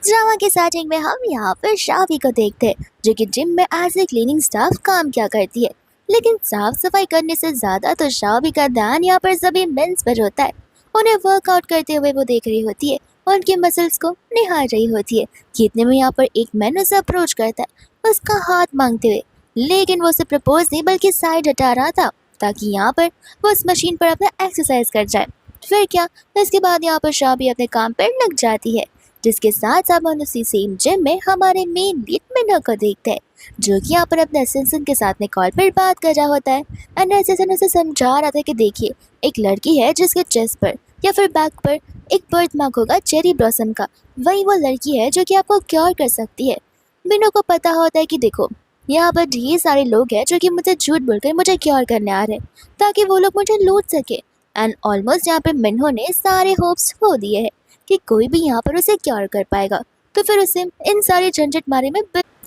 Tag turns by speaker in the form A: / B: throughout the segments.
A: Drama की starting में हम यहाँ पर शावी को देखते हैं जो कि जिम में एज ए क्लीनिंग स्टाफ काम क्या करती है। लेकिन साफ सफाई करने से ज्यादा तो शावी का ध्यान यहाँ पर सभी मेंस पर होता है। उन्हें वर्कआउट करते हुए वो देख रही होती है और उनके मसल्स को निहार रही होती है कि इतने में यहाँ पर एक मैन उसे अप्रोच करता है उसका हाथ मांगते हुए। लेकिन वो उसे प्रपोज नहीं बल्कि साइड हटा रहा था ताकि यहाँ पर वो उस मशीन पर अपना एक्सरसाइज कर जाए। फिर क्या, इसके बाद यहाँ पर शावी अपने काम पर लग जाती है, जिसके साथ अब हम उसी सेम जिम में हमारे मेन लीड मिनो को देखते हैं जो कि यहाँ पर अपने असिस्टेंट के साथ में कॉल पर बात कर रहा होता है। एंड असिस्टेंट उसे समझा रहा था कि देखिए, एक लड़की है जिसके चेस्ट पर या फिर बैक पर एक बर्थ मार्क होगा चेरी ब्लॉसम का, वही वो लड़की है जो कि आपको क्योर कर सकती है। मिनो को पता होता है कि देखो, यहाँ पर ढेर सारे लोग हैं जो कि मुझे झूठ बोलकर मुझे क्योर करने आ रहे हैं ताकि वो लोग मुझे लूट सके। एंड ऑलमोस्ट यहाँ पे मिन्हो ने सारे होप्स खो दिए हैं कि कोई भी यहाँ पर उसे क्योर कर पाएगा, तो फिर उसे इन सारी झंझट मारे में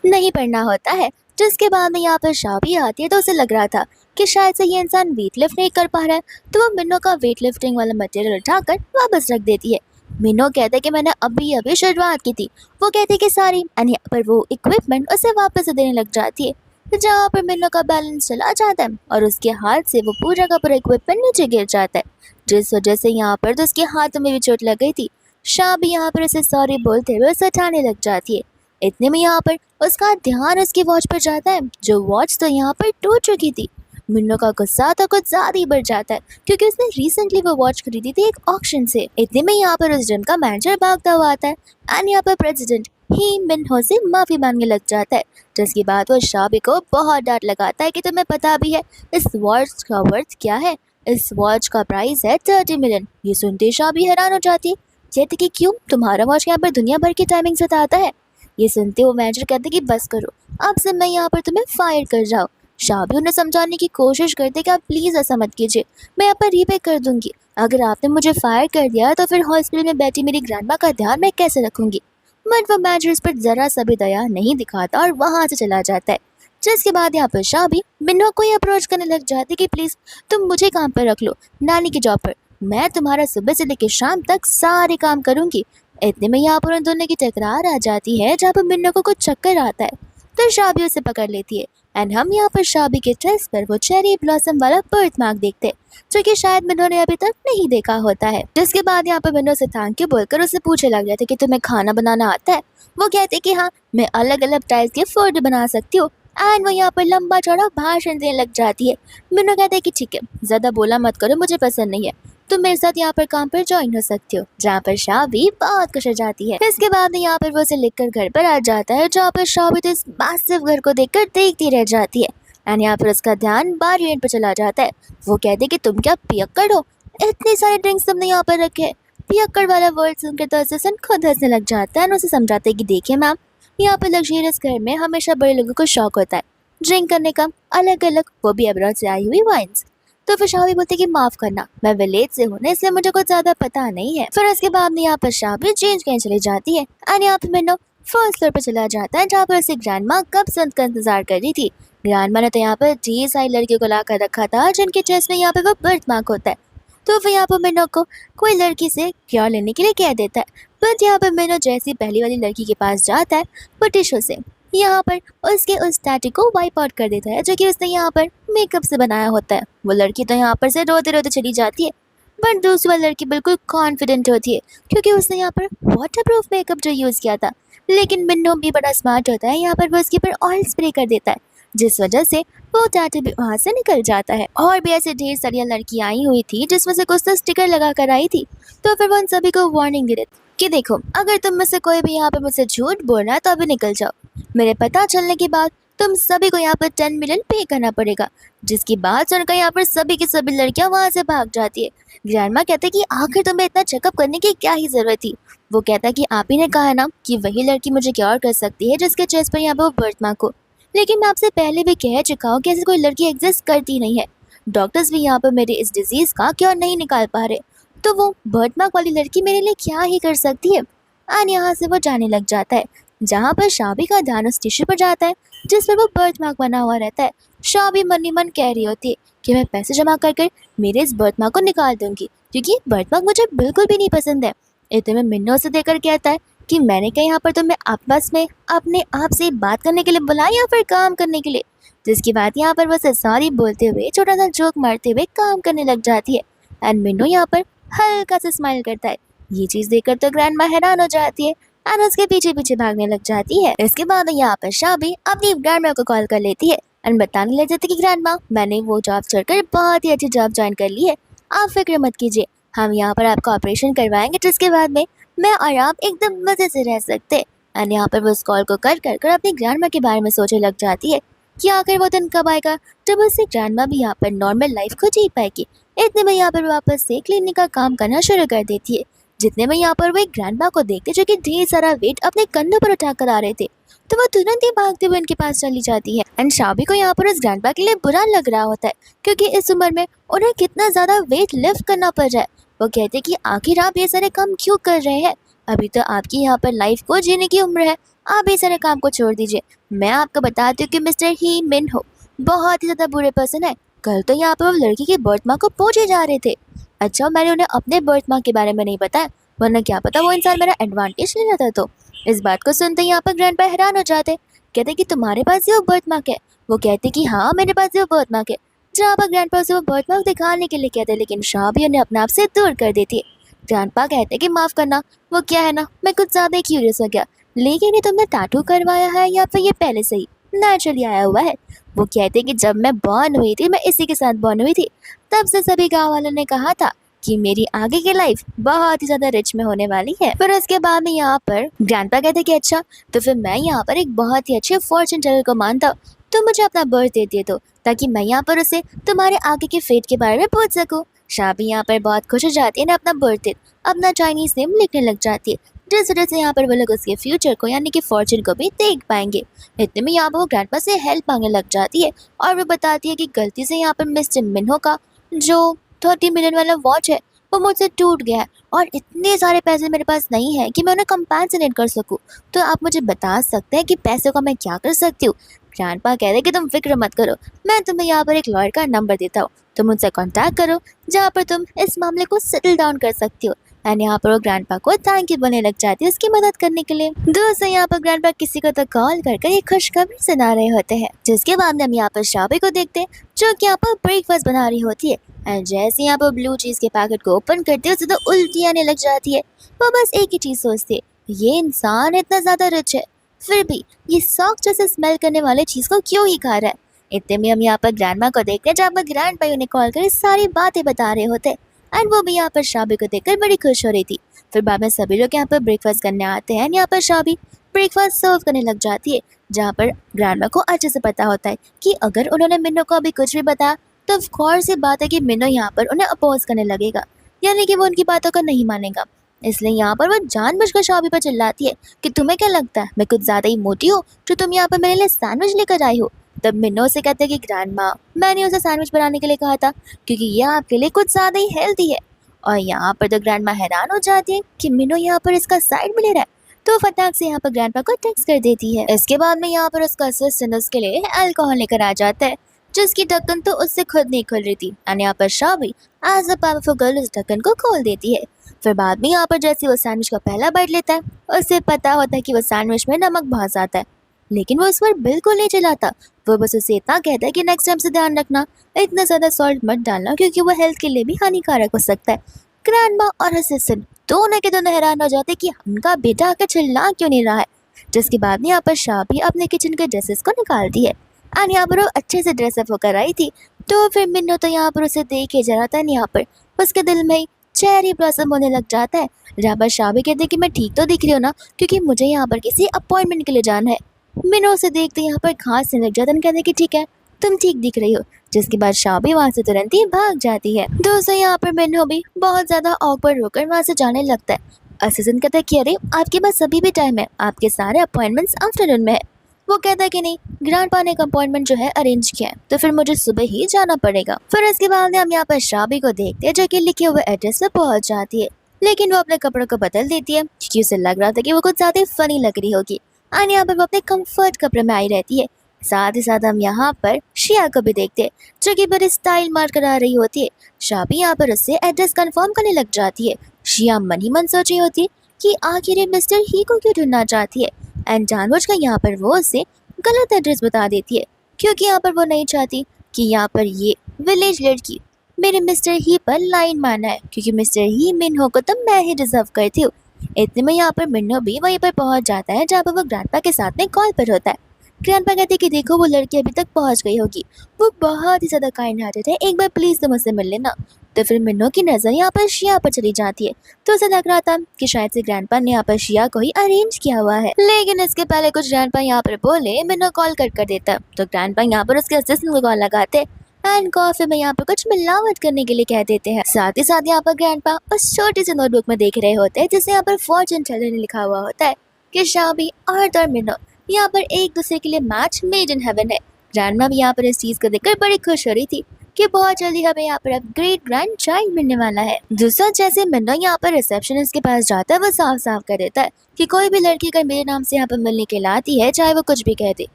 A: नहीं पड़ना होता है। जिसके बाद में यहाँ पर शावी आती है तो उसे लग रहा था कि शायद से ये इंसान वेट लिफ्ट नहीं कर पा रहा है, तो वो मिन्नो का वेट लिफ्टिंग वाला मटेरियल उठाकर वापस रख देती है। मिन्नो कहते कि मैंने अभी अभी शुरुआत की थी, वो कहते कि सारी एंड यहाँ पर वो इक्विपमेंट उसे वापस से देने लग जाती है, जहाँ पर मिन्नो का बैलेंस चला जाता है और उसके हाथ से वो पूरा का पूरा इक्विपमेंट नीचे गिर जाता है, जिस वजह से यहाँ पर तो उसके हाथ में भी चोट लग गई थी। शाबी यहाँ पर उसे सॉरी बोलते हुए उसे उठाने लग जाती है। इतने में यहाँ पर उसका ध्यान उसकी वॉच पर जाता है जो वॉच तो यहाँ पर टूट चुकी थी। मिन्नो का गुस्सा तो कुछ ज्यादा ही बढ़ जाता है क्योंकि उसने रिसेंटली वो वॉच खरीदी थी एक ऑक्शन से। इतने में यहाँ पर उस जिम का मैनेजर भागता हुआ आता है एंड यहाँ पर प्रेसिडेंट ही मिन्हो से माफी मांगने लग जाता है, जिसके बाद वो शाबी को बहुत डांट लगाता है कि तुम्हें पता भी है इस वॉच का वर्थ क्या है। इस वॉच का प्राइस है 30 मिलियन। ये सुनते शाबी हैरान हो जाती है, कहते कि क्यों, तुम्हारा वॉच यहाँ पर दुनिया भर की टाइमिंग बताता है। ये सुनते वो मैनेजर कहते कि बस करो, अब से मैं यहाँ पर तुम्हें फायर कर रहा हूँ। शाबी उन्हें समझाने की कोशिश करते कि आप प्लीज ऐसा मत कीजिए, मैं यहाँ पर रीपे कर दूंगी। अगर आपने मुझे फायर कर दिया तो फिर हॉस्पिटल में बैठी मेरी ग्रैंडमा का ध्यान मैं कैसे रखूंगी। बट वो मैनेजर इस पर जरा सा भी दया नहीं दिखाता और वहां से चला जाता है। जिसके बाद यहाँ पर शाबी मिन्हो को ही अप्रोच करने लग जाती कि प्लीज तुम मुझे काम पर रख लो, नानी की जॉब पर, मैं तुम्हारा सुबह से लेकर शाम तक सारे काम करूंगी। इतने में यहाँ पर उन दोनों की टकरार आ जाती है जहाँ पर मिन्नो को कुछ चक्कर आता है, तो शाबी उसे पकड़ लेती है। एंड हम यहाँ पर शाबी के ड्रेस पर वो चेरी ब्लॉसम वाला बर्थ मार्क देखते हैं जो कि शायद मिन्नो ने अभी तक नहीं देखा होता है। जिसके बाद यहाँ पर मिन्नो से थैंक यू बोलकर उसे पूछने लग जाते कि तुम्हें खाना बनाना आता है। वो कहते कि हाँ, मैं अलग अलग टाइप के फूड बना सकती हूँ। एंड वो यहाँ पर लंबा चौड़ा भाषण देने लग जाती है। मिन्नो कहते हैं कि ठीक है, ज्यादा बोला मत करो, मुझे पसंद नहीं है, तुम मेरे साथ यहाँ पर काम पर ज्वाइन हो सकती हो। जहाँ पर शाबी बहुत खुश हो जाती है। इसके बाद यहाँ पर वो उसे लेकर घर पर आ जाता है, जहाँ पर शाबी तो इस मासिव घर को देखकर देखती रह जाती है। एंड यहाँ पर उसका ध्यान बार यूनिट पर चला जाता है। वो कहते कि तुम क्या पियक्कड़ हो, इतने सारे ड्रिंक्स तुमने यहाँ पर रखे हैं। पियक्कड़ वाला वर्ड सुनकर तो असिस्टेंट खुद हंसने लग जाता है और उसे समझाते हैं कि देखिए मैम, यहाँ पर लग्जरियस घर में हमेशा बड़े लोगों को शौक होता है ड्रिंक करने का, अलग अलग, वो भी अब्रॉड से आई हुई वाइन्स। तो फिर शाबी बोलती कि माफ करना, मैं विलेज से हूँ ना, इसलिए मुझे कुछ ज्यादा पता नहीं है। फिर उसके बाद में यहाँ पर शाबी चेंज करने चली जाती है और यहाँ पर मिन्नो फर्स्ट फ्लोर पर चला जाता है जहाँ पर उसे ग्रैंडमा कब से उनका इंतजार कर रही थी। ग्रैंडमा ने तो यहाँ पर ढेर सारी लड़कियों को ला कर रखा था जिनके चेस्ट में यहाँ पे वो बर्थ मार्क होता है। तो फिर यहाँ पर मिन्नो को कोई लड़की से क्योर लेने के लिए कह देता है। बट यहाँ पर मिन्नो जैसी पहली वाली लड़की के पास जाता है वो टिशू से यहाँ पर उसके उस टैटू को वाइप आउट कर देता है जो कि उसने यहाँ पर मेकअप से बनाया होता है। वो लड़की तो यहाँ पर से रोते रोते चली जाती है, बट दूसरी वाली लड़की बिल्कुल कॉन्फिडेंट होती है क्योंकि उसने यहाँ पर वाटर प्रूफ मेकअप जो यूज़ किया था। लेकिन मिन्नो भी बड़ा स्मार्ट होता है, यहाँ पर वो उसके ऊपर ऑयल स्प्रे कर देता है, जिस वजह से वो टैटू भी वहाँ से निकल जाता है। और भी ऐसे ढेर सारी लड़कियाँ आई हुई थी जिसमें से कुछ तो स्टिकर लगा कर आई थी। तो फिर वो उन सभी को वार्निंग दे देती कि देखो, अगर तुम में से कोई भी यहाँ पर मुझसे झूठ बोल रहा है तो अभी निकल जाओ, मेरे पता चलने के बाद तुम सभी को यहाँ पर 10 मिलियन पे करना पड़ेगा। जिसकी बात सुनकर यहाँ पर सभी की सभी लड़कियां वहां से भाग जाती है। ग्रैंडमा कहते कि आखिर तुम्हें इतना चेकअप करने की क्या ही जरूरत थी। वो कहता कि आप ही ने कहा है ना कि वही लड़की मुझे क्योर कर सकती है जिसके चेस्ट पर यहाँ पर वो बर्थ मार्क हो। लेकिन मैं आपसे पहले भी कह चुका हूँ कि ऐसी कोई लड़की एग्जिस्ट करती नहीं है। डॉक्टर्स भी यहाँ पर मेरे इस डिजीज का क्योर नहीं निकाल पा रहे, तो वो बर्थ मार्क वाली लड़की मेरे लिए क्या ही कर सकती है। और यहाँ से वो जाने लग जाता है, जहाँ पर शाबी का ध्यान उस टिश्यू पर जाता है जिस पर वो बर्थ मार्क बना हुआ रहता है। शाबी मन ही मन कह रही होती है कि मैं पैसे जमा कर कर मेरे इस बर्थ मार्क को निकाल दूंगी क्योंकि बर्थ मार्क मुझे बिल्कुल भी नहीं पसंद है। इतने में मिन्नो से देकर कहता है कि मैंने क्या यहाँ पर तुम्हें आपस में अपने आप से बात करने के लिए बुलाया या फिर काम करने के लिए। जिसकी बात यहाँ पर बस सॉरी बोलते हुए छोटा सा जोक मारते हुए काम करने लग जाती है। एंड मिन्नो यहाँ पर हल्का सा स्माइल करता है। ये चीज देखकर तो ग्रैंडमा हैरान हो जाती है और उसके पीछे पीछे भागने लग जाती है। इसके बाद यहाँ पर शाबी अपनी ग्रैंडमा को कॉल कर लेती है एंड बताने लग जाती है कि ग्रैंडमा, मैंने वो जॉब छोड़कर बहुत ही अच्छी जॉब ज्वाइन कर ली है, आप फिक्र मत कीजिए, हम यहाँ पर आपका ऑपरेशन करवाएंगे जिसके बाद में मैं और आप एकदम मजे से रह सकते। एंड यहाँ पर वो उस कॉल को कर कर कर अपनी ग्रैंडमा के बारे में सोचने लग जाती है कि आखिर वो दिन कब आएगा जब उससे ग्रैंडमा भी यहाँ पर नॉर्मल लाइफ को जी पाएगी। इतने में यहाँ पर वापस से क्लीनिक का काम करना शुरू कर देती है। जितने में यहाँ पर वो एक ग्रैंडमा को देखते जो कि ढेर सारा वेट अपने कंधों पर उठा कर आ रहे थे, तो वो तुरंत ही भागते हुए उनके पास चली जाती है। एंड शाबी को यहाँ पर उस ग्रैंडमा के लिए बुरा लग रहा होता है क्योंकि इस उम्र में उन्हें कितना ज्यादा वेट लिफ्ट करना पड़ रहा है। वो कहते कि आखिर आप ये सारे काम क्यों कर रहे हैं, अभी तो आपकी यहाँ पर लाइफ को जीने की उम्र है, आप ये सारे काम को छोड़ दीजिए। मैं आपको बताती हूँ कि मिस्टर ही मिन हो बहुत ही ज्यादा बुरे पर्सन है। कल तो यहाँ पर वो लड़की की बर्थ मार्क को पूछे जा रहे थे। अच्छा, मैंने उन्हें अपने बर्थ मार्क के बारे में नहीं बताया, वरना क्या पता वो इंसान मेरा एडवांटेज ले लेता। तो इस बात को सुनते ही यहाँ पर ग्रैंडपा हैरान हो जाते। कहते कि तुम्हारे पास ये वो बर्थ मार्क है। वो कहते कि हाँ मेरे पास ये वो बर्थ मार्क है। जहाँ पर ग्रैंडपा उसे वो बर्थ मार्क दिखाने के लिए कहते, लेकिन शाबी उन्हें अपने आप से दूर कर देती है। ग्रैंडपा कहते कि माफ करना, वो क्या है ना, मैं कुछ ज्यादा ही क्यूरियस हो गया, लेकिन ये तुमने टैटू करवाया है या फिर ये पहले से ही नेचुरली आया हुआ है। वो कहते कि जब मैं बॉर्न हुई थी, मैं इसी के साथ बॉर्न हुई थी, तब से सभी गाँव वालों ने कहा था कि मेरी आगे की लाइफ बहुत ही ज्यादा रिच में होने वाली है। फिर उसके बाद में यहाँ पर ग्रैंडपा कहते कि अच्छा, तो फिर मैं यहाँ पर एक बहुत ही अच्छे फॉर्चून टेलर को मानता हूँ, तो मुझे अपना बर्थ दे दिए दो ताकि मैं यहाँ पर उसे तुम्हारे आगे के फेट के बारे में पूछ सकूँ। शाबी यहाँ पर बहुत खुश हो जाती है ना, अपना बर्थ डेट अपना चाइनीज नेम लिखने लग जाती है, जिस वजह से यहाँ पर वो लोग उसके फ्यूचर को यानी कि फॉर्चून को भी देख पाएंगे। इतने में यहाँ पर वो ग्रैंडपा से हेल्प मांगने लग जाती है और वो बताती है कि गलती से यहाँ पर मिस्टर मिन्हो का जो 30 मिलियन वाला वॉच है वो मुझसे टूट गया है और इतने सारे पैसे मेरे पास नहीं है कि मैं उन्हें कंपेंसेट कर सकूं, तो आप मुझे बता सकते हैं कि पैसों का मैं क्या कर सकती हूँ। ग्रैंडपा कह रहे कि तुम फिक्र मत करो, मैं तुम्हें यहाँ पर एक लॉयर का नंबर देता हूँ, तुम उनसे कांटेक्ट करो जहाँ पर तुम इस मामले को सेटल डाउन कर सकती हो। एंड यहाँ पर वो ग्रैंडपा को थैंक यू बोलने लग जाती है उसकी मदद करने के लिए। दोस्तों यहाँ पर ग्रैंडपा किसी को तो कॉल कर एक खुशखबरी सुना रहे होते हैं, जिसके बाद में हम यहाँ पर शाबी को देखते हैं जो कि यहाँ पर ब्रेकफास्ट बना रही होती है। एंड जैसे यहाँ पर ब्लू चीज के पैकेट को ओपन करते हैं उसे तो उल्टी आने लग जाती है। वो बस एक ही चीज सोचती है, ये इंसान इतना ज्यादा रिच है फिर भी ये सॉक जैसे स्मेल करने वाले चीज को क्यों ही खा रहा है। इतने में हम यहाँ पर ग्रैंडमा को देखते हैं जहाँ पर ग्रैंड भाई उन्हें कॉल कर सारी बातें बता रहे होते हैं। एंड वो भी यहाँ पर शाबी को देखकर बड़ी खुश हो रही थी। फिर बाद में सभी लोग यहाँ पर ब्रेकफास्ट करने आते हैं। यहाँ पर शाबी ब्रेकफास्ट सर्व करने लग जाती है, जहाँ पर ग्रैंडमा को अच्छे से पता होता है कि अगर उन्होंने मिन्नो को अभी कुछ भी बताया तो ऑफ कोर्स सी बात है कि मिन्नो यहाँ पर उन्हें अपोज करने लगेगा, यानी कि वो उनकी बातों को नहीं मानेगा। इसलिए यहाँ पर वो जानबूझकर शाबी पर चिल्लाती है कि तुम्हें क्या लगता है मैं कुछ ज्यादा ही मोटी हूँ जो तुम यहाँ पर मेरे लिए सैंडविच लेकर आई हो। तब मिन्नो से कहते हैं कि ग्रैंडमा, मैंने उसे सैंडविच बनाने के लिए कहा था क्योंकि ये आपके लिए कुछ ज्यादा ही हेल्दी है। और यहाँ पर तो ग्रैंडमा हैरान हो जाती है कि मिन्नो यहाँ पर इसका साइड में ले रहा है, तो फटाक से यहाँ पर ग्रैंडपा को टेक्स्ट कर देती है। इसके बाद में यहाँ पर उसका असिस्टेंट उसके लिए अल्कोहल लेकर आ जाता है, जिसकी ढक्कन तो उससे खुद नहीं खुल रही थी। और यहाँ पर शाबी एज अ पावरफुल गर्ल उस ढक्कन को खोल देती है। फिर बाद में यहाँ पर जैसे वो सैंडविच का पहला बाइट लेता है, उसे पता होता है कि वो सैंडविच में नमक बहुत ज्यादा है, लेकिन वो इस पर बिल्कुल नहीं चिल्लाता। वो बस उसे इतना कहता है कि नेक्स्ट टाइम से ध्यान रखना, इतना ज्यादा सॉल्ट मत डालना क्योंकि वो हेल्थ के लिए भी हानिकारक हो सकता है। ग्रैंडमा और असिस्टेंट दोनों के दोनों हैरान हो जाते कि उनका बेटा आकर चिल्ला क्यों नहीं रहा है। जिसके बाद में यहाँ पर शाबी अपने किचन के ड्रेसेस को निकालती है और यहाँ पर वो अच्छे से ड्रेसअप होकर आई थी, तो फिर मिन्नो तो यहाँ पर उसे देख के जरा था यहाँ पर उसके दिल में चेरी ब्लॉसम होने लग जाता है। जहाँ पर शाबी कहते कि मैं ठीक तो दिख रही हूँ ना, क्योंकि मुझे यहाँ पर किसी अपॉइंटमेंट के लिए जाना है। मिन्नो उसे देखते यहाँ पर घास से लग जाता है, कहते कि ठीक है तुम ठीक दिख रही हो। जिसके बाद शाबी वहाँ से तुरंत ही भाग जाती है। दोस्तों यहाँ पर मिन्नो भी बहुत ज्यादा ऑकवर्ड होकर वहाँ से जाने लगता है। असिस्टेंट कहता है कि अरे आपके पास अभी भी टाइम है, आपके सारे अपॉइंटमेंट्स आफ्टरनून में है। वो कहता है कि नहीं, ग्रैंडपा ने एक अपॉइंटमेंट जो है अरेंज किया है, तो फिर मुझे सुबह ही जाना पड़ेगा। फिर इसके बाद हम यहाँ पर शाबी को देखते हैं जो कि लिखे हुए एड्रेस पे पहुंच जाती है, लेकिन वो अपने कपड़ों को बदल देती है क्योंकि उसे लग रहा था कि वो कुछ ज्यादा फनी लग रही होगी। और यहाँ पर वो अपने कंफर्ट कपड़े में आई रहती है। साथ ही साथ हम यहाँ पर शिया को भी देखते हैं जो कि बड़ी स्टाइल मार कर आ रही होती है। शाबी यहाँ पर उससे एड्रेस कंफर्म करने लग जाती है। शिया मन ही मन सोच रही होती है कि आखिर ये मिस्टर ही को क्यों ढूंढना चाहती है। एंड जानबूझकर यहाँ पर वो उसे गलत एड्रेस बता देती है, क्योंकि यहाँ पर वो नहीं चाहती कि यहाँ पर ये विलेज लड़की मेरे मिस्टर ही पर लाइन मारना है, क्योंकि मिस्टर ही मिन्हो को तो मैं ही डिजर्व करती हूँ। इतने में यहाँ पर मिन्हो भी वहीं पर पहुंच जाता है जहाँ पर वो ग्रैंडपा के साथ में कॉल पर होता है। ग्रैंडपा कहते हैं कि देखो वो लड़की अभी तक पहुंच गई होगी, वो बहुत ही ज्यादा काइंड हार्टेड है, एक बार प्लीज तुम उससे मिल लेना। तो फिर मिन्नो की नजर यहाँ पर शिया पर चली जाती है, तो उसे लग रहा था कि शायद से ग्रैंडपा ने यहाँ पर शिया को ही अरेंज किया हुआ है। लेकिन इसके पहले कुछ ग्रैंडपा यहाँ पर बोले मिन्नो कॉल कट कर देता है, तो ग्रैंडपा यहाँ पर उसके असिस्टेंट को कॉल लगाते एंड कॉफी में यहाँ पर कुछ मिलावट करने के लिए कह देते हैं। साथ ही साथ यहाँ पर ग्रैंडपा उस छोटी सी नोटबुक में देख रहे होते हैं जिससे यहाँ पर फॉर्चून टेलर ने लिखा हुआ होता है कि शाबी और मिन्नो यहाँ पर एक दूसरे के लिए मैच मेड इन हेवन है। ग्रैंडमा भी यहाँ पर इस चीज को देखकर बड़ी खुश हो रही थी कि बहुत जल्दी हमें यहाँ पर अब ग्रेट ग्रैंड चाइल्ड मिलने वाला है। दूसरा जैसे मिन्नो यहाँ पर रिसेप्शनिस्ट के पास जाता है, वो साफ साफ कर देता है कि कोई भी लड़की अगर मेरे नाम से यहाँ पर मिलने के लिए आती है, चाहे वो कुछ भी कह दे,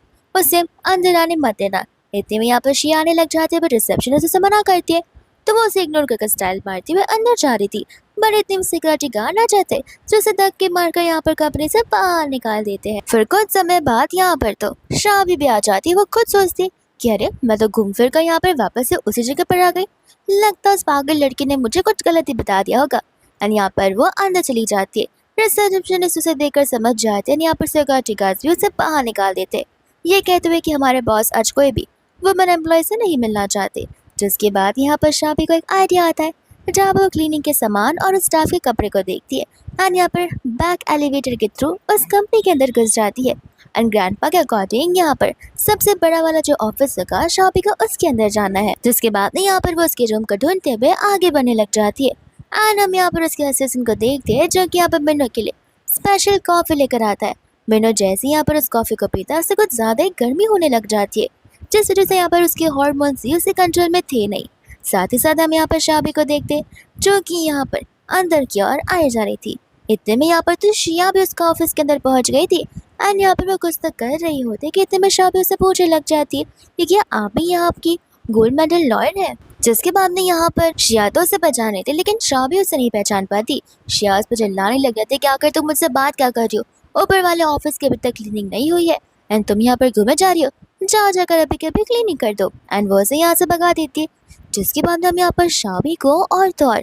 A: उसे अंदर आने मत देना। इतने में यहाँ पर शिया आने लग जाती है, पर रिसेप्शनिस्ट उसे मना करती है, तो वो उसे इग्नोर करके स्टाइल मारती हुए अंदर जा रही थी। बट इतने में सिक्योरिटी गार्ड आ जाते जो उसे धक्के मारकर यहाँ पर कंपनी से बाहर निकाल देते हैं। फिर कुछ समय बाद यहाँ पर तो शाबी भी आ जाती है। वो खुद सोचती कि अरे मैं तो घूम फिर कर यहाँ पर वापस से उसी जगह पर आ गई, लगता है उस पागल लड़की ने मुझे कुछ गलती बता दिया होगा। एंड यहाँ पर वो अंदर चली जाती है। रिसेप्शनिस्ट उसे देखकर समझ जाते हैं, यहाँ पर सिक्योरिटी गार्ड भी उसे बाहर निकाल देते, ये कहते हुए कि हमारे बॉस आज कोई भी वुमेन एम्प्लॉय से नहीं मिलना चाहते। जिसके बाद यहाँ पर शाबी को एक आइडिया आता है, जहाँ वो क्लीनिंग के सामान और स्टाफ के कपड़े को देखती है एंड यहाँ पर बैक एलिवेटर के थ्रू उस कंपनी के अंदर घुस जाती है। एंड ग्रैंडपा के अकॉर्डिंग यहाँ पर सबसे बड़ा वाला जो ऑफिस होगा शाबी को उसके अंदर जाना है। जिसके बाद यहाँ पर वो उसके रूम को ढूंढते हुए आगे बढ़ने लग जाती है एंड हम यहाँ पर उसके असिस्टेंट को देखते हैं जो कि यहाँ पर मिन्नो के लिए स्पेशल कॉफी लेकर आता है। मिन्नो जैसे यहाँ पर उस कॉफी को पीता है उससे कुछ ज्यादा ही गर्मी होने लग जाती है, जिस वजह से यहाँ पर उसके हार्मोन्स ही उसे कंट्रोल में थे नहीं। साथ ही साथ हम यहाँ पर शाबी को देखते जो कि यहाँ पर अंदर की ओर आए जा रही थी। इतने में यहाँ पर तो शिया भी उसका ऑफिस के अंदर पहुंच गई थी एंड यहाँ पर वो कुछ तो कर रही होती कि इतने में शाबी उसे पूछने लग जाती है कि क्या आप ही यहाँ आपकी गोल्ड मेडल लॉयर है। जिसके बाद में यहाँ पर शिया तो उसे पहचान रही थी, लेकिन शाबी उसे नहीं पहचान पाती। शिया उस पर चिल्लाने लग जाते कि आकर तुम मुझसे बात क्या कर रही हो, ऊपर वाले ऑफिस की अभी तक क्लीनिंग नहीं हुई है एंड तुम यहाँ पर घूमे जा रही हो, जाओ जाकर अभी के अभी क्लीनिंग कर दो। एंड वो उसे यहाँ से भगा देती है। जिसके बाद हम यहाँ पर शाबी को और तो और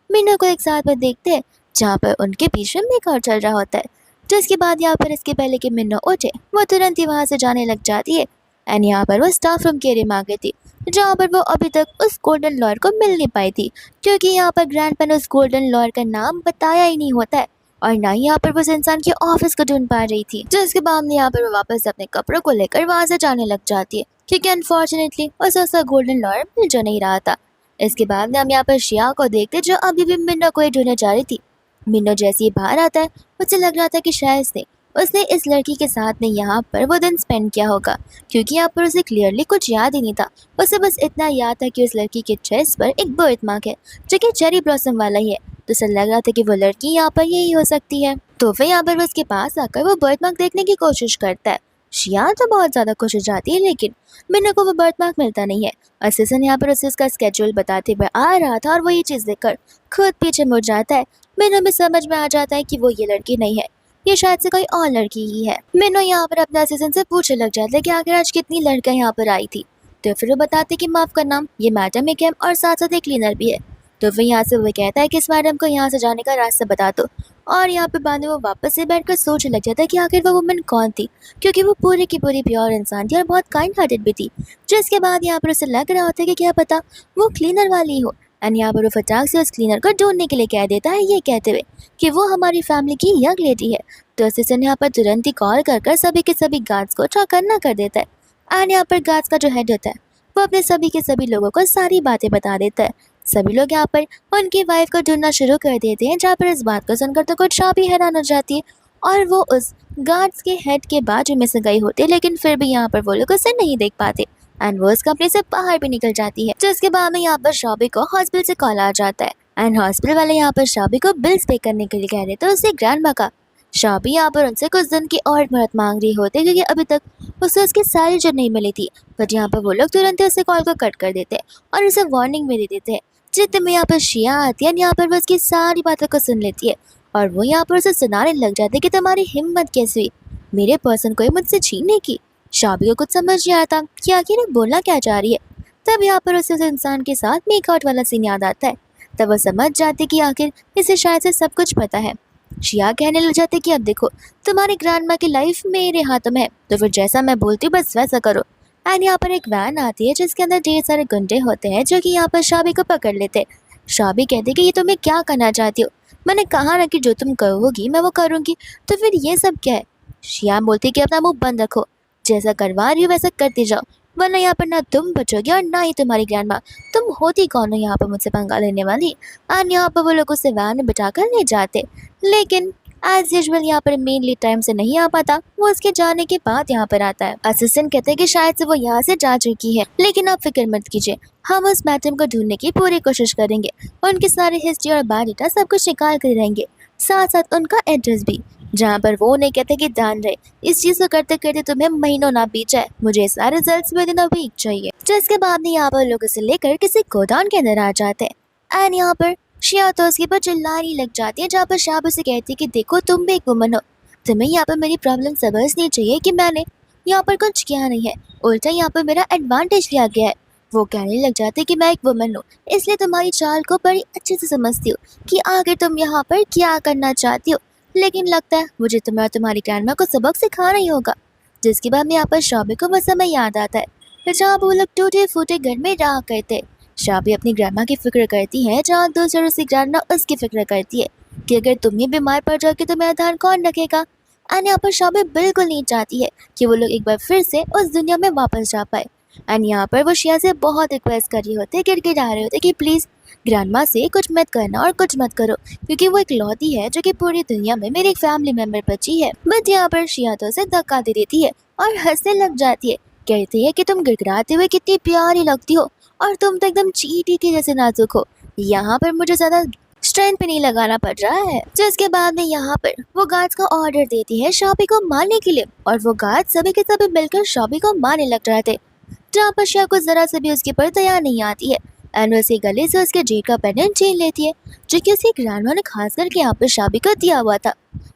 A: मिन्नो को एक साथ में देखते हैं जहाँ पर उनके बीच में मेकआउट चल रहा होता है। जिसके बाद यहाँ पर इसके पहले कि मिन्नो उठे वो तुरंत ही वहाँ से जाने लग जाती है एंड यहाँ पर वो स्टाफ रूम के एरिया में आ गई थी, जहाँ पर वो अभी तक उस गोल्डन लॉयर को मिल नहीं पाई थी, क्योंकि यहाँ पर ग्रैंडपा ने उस गोल्डन लॉयर का नाम बताया ही नहीं होता है और ना ही यहाँ पर वो उस इंसान के ऑफिस को ढूंढ पा रही थी। जिसके बाद में यहाँ पर वो वापस अपने कपड़ों को लेकर वहां से जाने लग जाती है, क्योंकि अनफॉर्चुनेटली उसे उसका गोल्डन लॉयर मिल जो नहीं रहा था। इसके बाद में हम यहाँ पर शिया को देखते जो अभी भी मिन्नो को ही ढूंढने जा रही थी। मिन्नो जैसे ही बाहर आता है उसे लग रहा था कि शायद से उसने इस लड़की के साथ में यहाँ पर वो दिन स्पेंड किया होगा, क्योंकि यहाँ पर उसे क्लियरली कुछ याद ही नहीं था। उसे बस इतना याद था कि उस लड़की के चेस्ट पर एक बर्थ मार्क है जो कि चेरी ब्लॉसम वाला ही है, तो उसे लग रहा था कि वो लड़की यहाँ पर यही हो सकती है। तो फिर यहाँ पर वो उसके पास आकर वो बर्थ मार्क देखने की कोशिश करता है। शिया तो बहुत ज्यादा खुश हो जाती है, लेकिन मिन्नो को वो बर्थ मार्क मिलता नहीं है। असिस्टेंट यहाँ पर उसे उसका स्केड्यूल बताते हुए आ रहा था और वो ये चीज देखकर खुद पीछे मुड़ जाता है। मिन्नो में समझ में आ जाता है कि वो ये लड़की नहीं है, ये शायद से कोई और लड़की ही है। मिन्नो यहाँ पर अपने असिस्टेंट से पूछने लग जाता है कि आखिर आज कितनी लड़कियां यहाँ पर आई थी। तो फिर वो बताते कि माफ करना ये मैडम एक है और साथ साथ एक क्लीनर भी है। तो फिर यहाँ से वो कहता है कि इस मैडम को यहाँ से जाने का रास्ता बता दो, और यहाँ पे बाद में वो वापस से बैठकर सोचने लग जाता है कि आखिर वो वुमन कौन थी, क्योंकि वो पूरी की पूरी प्योर इंसान थी और बहुत काइंड हार्टेड भी थी। जिसके बाद यहाँ पर उसे लग रहा होता है कि क्या पता वो क्लीनर वाली हो। एंड यहाँ पर वो फटाक से उस क्लीनर को ढूंढने के लिए कह देता है, ये कहते हुए कि वो हमारी फैमिली की यंग लेडी है। तो असिस्टेंट यहाँ पर तुरंत ही कॉल कर सभी के सभी गार्ड्स को चौकन्ना कर देता है। एंड यहाँ पर गार्ड्स का जो हेड होता है वो अपने सभी के सभी लोगों को सारी बातें बता देता है। सभी लोग यहाँ पर उनकी वाइफ को ढूंढना शुरू कर देते हैं, जहाँ पर इस बात को सुनकर तो कुछ शाबी हैरान हो जाती है और वो उस गार्ड्स के हेड के बाजू में से गई होती है, लेकिन फिर भी यहाँ पर वो लोग उसे नहीं देख पाते एंड वो उस कंपनी से बाहर भी निकल जाती है। जिसके बाद में यहाँ पर शाबी को हॉस्पिटल से कॉल आ जाता है एंड हॉस्पिटल वाले यहाँ पर शाबी को बिल्स पे करने के लिए कह रहे थे उससे ग्रैंडमा का। शाबी यहाँ पर उनसे कुछ दिन की और मदद मांग रही होती है, क्योंकि अभी तक उसे उसकी सारी जो नहीं मिली थी। बट यहाँ पर वो लोग तुरंत ही उसे कॉल को कट कर देते हैं और उसे वार्निंग भी दे देते हैं। जितने में यहाँ पर शिया आती है, यहाँ पर वो उसकी सारी बातों को सुन लेती है और वो यहाँ पर उसे सुनाने लग जाते कि तुम्हारी हिम्मत कैसी हुई मेरे पर्सन को ही मुझसे छीनने की। शाबी को कुछ समझ नहीं आता कि आखिर ये बोलना क्या चाह रही है। तब यहाँ पर उसे उस इंसान के साथ मेकआउट वाला सीन याद आता है। तब वो समझ जाती कि आखिर इसे शायद से सब कुछ पता है। शिया कहने लग जाते कि अब देखो तुम्हारी ग्रैंडमा की लाइफ मेरे हाथों में है, तो फिर जैसा मैं बोलती हूँ बस वैसा करो। एंड यहाँ पर एक वैन आती है जिसके अंदर ढेर सारे गुंडे होते हैं जो कि यहाँ पर शाबी को पकड़ लेते। शाबी कहती कि ये तुम्हें क्या करना चाहती हो, मैंने कहा ना कि जो तुम कहोगी मैं वो करूँगी, तो फिर ये सब क्या है। शिया बोलती कि अपना मुंह बंद रखो, जैसा करवा रही हो वैसा करती जाओ, वरना यहाँ पर ना तुम बचोगे और ना ही तुम्हारी ग्रैंडमा। तुम होती कौन हो यहाँ पर मुझसे पंगा लेने वाली। एंड यहाँ पर वो लोग उसे वैन में बिठा कर ले जाते, लेकिन एज यूजल यहाँ पर मेनली टाइम से नहीं आ पाता। वो उसके जाने के बाद यहाँ पर आता है। असिस्टेंट कहते हैं कि शायद से वो यहाँ से जा चुकी है, लेकिन आप फिक्र मत कीजिए, हम उस मैडम को ढूंढने की पूरी कोशिश करेंगे। उनकी सारी हिस्ट्री और बायोडाटा सब कुछ निकाल कर रहेंगे, साथ साथ उनका एड्रेस भी, जहाँ पर वो उन्हें कहते कि ध्यान रहे इस चीज को करते करते तुम्हें महीनों ना बीत जाए, मुझे सारे results within a week चाहिए। जिसके बाद यहाँ पर लोग उसे लेकर किसी गोदाम के अंदर आ जाते हैं। एंड यहाँ पर शिया तो उसके ऊपर चिल्लाने लग जाती है, जहाँ पर शाब उसे कहती है कि देखो तुम भी एक वुमन हो, तुम्हें यहाँ पर मेरी प्रॉब्लम समझनी चाहिए कि मैंने यहाँ पर कुछ किया नहीं है, उल्टा यहाँ पर मेरा एडवांटेज लिया गया है। वो कहने लग जाते कि मैं एक वुमन हूँ, इसलिए तुम्हारी चाल को बड़ी अच्छे से समझती हूँ कि आगे तुम यहाँ पर क्या करना चाहती हो, लेकिन लगता है मुझे तुम्हारी ग्रैंडमा को सबक सिखाना ही होगा। जिसके बाद में यहाँ पर शाबी को वो समय याद आता है, फिर जहाँ वो लोग टूटे फूटे घर में रहा करते। शाबी अपनी ग्रैंडमा की फिक्र करती है, जहाँ दूसरों से ग्रैंडमा उसकी फिक्र करती है कि अगर तुम ही बीमार पड़ जाओगे तो मेरा ध्यान कौन रखेगा। एंड यहाँ पर शाबी बिल्कुल नहीं चाहती है कि वो लोग एक बार फिर से उस दुनिया में वापस जा पाए। एंड यहाँ पर वो शिया से बहुत रिक्वेस्ट कर रही होते, गिड़गिड़ा रहे होते कि प्लीज़ ग्रैंडमा से कुछ मत करना और कुछ मत करो, क्योंकि वो इकलौती है जो कि पूरी दुनिया में मेरी एक फैमिली मेंबर बची है। बट यहाँ पर शिया तो उसे धक्का दे देती है और हंसने लग जाती है, कहती है कि तुम गिड़गिड़ाते हुए कितनी प्यारी लगती हो और तुम तो एकदम चींटी के जैसे नाजुक हो, यहाँ पर मुझे ज़्यादा स्ट्रेंथ पे नहीं लगाना पड़ रहा है। जिसके बाद में यहाँ पर वो गार्ड्स का ऑर्डर देती है शॉबी को मारने के लिए, और वो गार्ड सभी के सभी मिलकर शॉबी को मारने लग रहे थे, जहाँ पर शिया को जरा से भी उसके पर दया नहीं आती है। एंड उसके गले से उसके जेब का पेंडेंट छीन लेती है, जो कि उसकी ग्रैंडमा ने खास करके यहाँ पर शाबी को दिया हुआ था।